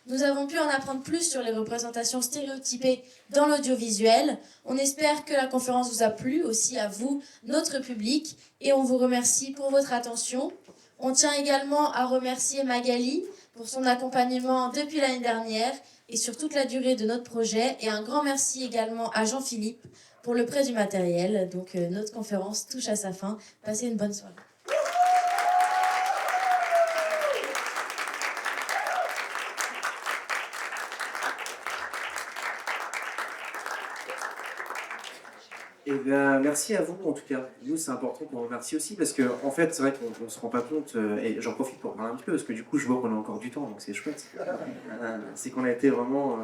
S7: Nous avons pu en apprendre plus sur les représentations stéréotypées dans l'audiovisuel. On espère que la conférence vous a plu, aussi à vous, notre public, et on vous remercie pour votre attention. On tient également à remercier Magali pour son accompagnement depuis l'année dernière et sur toute la durée de notre projet. Et un grand merci également à Jean-Philippe pour le prêt du matériel. Donc notre conférence touche à sa fin. Passez une bonne soirée.
S8: Eh bien, merci à vous en tout cas. Nous, c'est important qu'on vous remercie aussi parce que, en fait, c'est vrai qu'on ne se rend pas compte, et j'en profite pour parler un petit peu parce que du coup, je vois qu'on a encore du temps, donc c'est chouette. C'est qu'on a été vraiment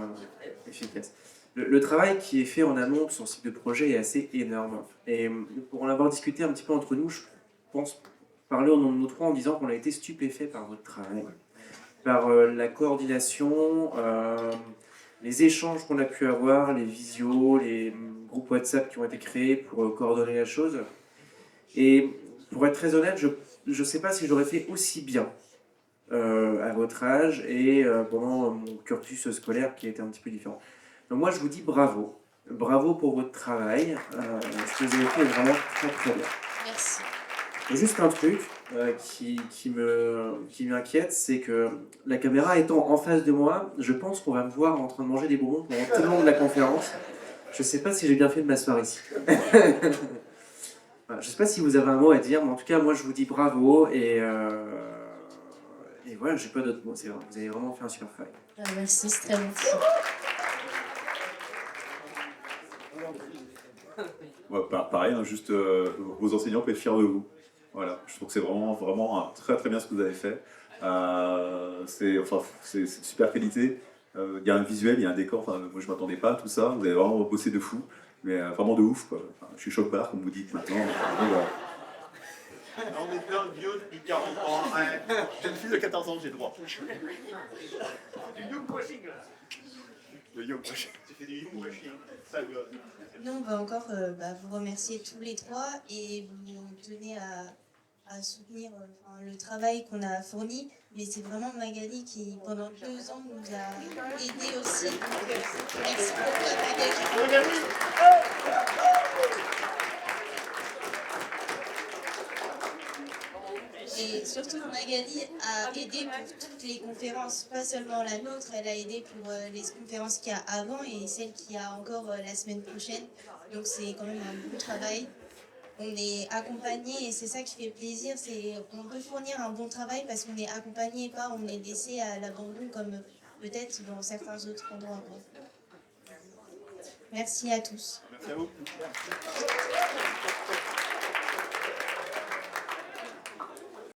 S8: efficace. Le travail qui est fait en amont sur ce type de projet est assez énorme. Et pour en avoir discuté un petit peu entre nous, je pense parler au nom de nous trois en disant qu'on a été stupéfaits par votre travail, par la coordination, les échanges qu'on a pu avoir, les visios, les groupes WhatsApp qui ont été créés pour coordonner la chose. Et pour être très honnête, je ne sais pas si j'aurais fait aussi bien à votre âge et pendant mon cursus scolaire qui a été un petit peu différent. Donc moi, je vous dis bravo. Bravo pour votre travail. Ce que vous avez fait est vraiment très très bien.
S7: Merci.
S8: Il y a juste un truc qui m'inquiète, c'est que la caméra étant en face de moi, je pense qu'on va me voir en train de manger des bonbons pendant tout le long de la conférence. Je ne sais pas si j'ai bien fait de m'asseoir ici. Voilà, je ne sais pas si vous avez un mot à dire, mais en tout cas, moi, je vous dis bravo et voilà, j'ai pas d'autres mots. C'est vrai, vous avez vraiment fait un super travail.
S7: Merci, c'est très gentil.
S10: Ouais, pareil, hein, juste vos enseignants peuvent être fiers de vous. Voilà, je trouve que c'est vraiment très très bien ce que vous avez fait. C'est de super qualité. Il y a un visuel, il y a un décor. Enfin, moi je m'attendais pas à tout ça. Vous avez vraiment bossé de fou, mais vraiment de ouf, quoi. Enfin, je suis chopard, comme vous dites maintenant.
S18: On est plein de vieux depuis 40 ans. J'ai une fille de 14 ans, j'ai le droit. Du young washing là. Le young washing. Tu fais du young washing. Ça gueule.
S11: Nous, on va encore vous remercier tous les trois et vous tenir à soutenir le travail qu'on a fourni. Mais c'est vraiment Magali qui, pendant 2 ans, nous a aidés aussi. Donc, merci beaucoup à Magali. Et surtout, Magali a aidé pour toutes les conférences, pas seulement la nôtre, elle a aidé pour les conférences qu'il y a avant et celles qu'il y a encore la semaine prochaine. Donc c'est quand même un bon travail. On est accompagné et c'est ça qui fait plaisir, c'est on peut fournir un bon travail parce qu'on est accompagné et pas on est laissé à l'abandon comme peut-être dans certains autres endroits. Merci à tous.
S18: Merci à vous.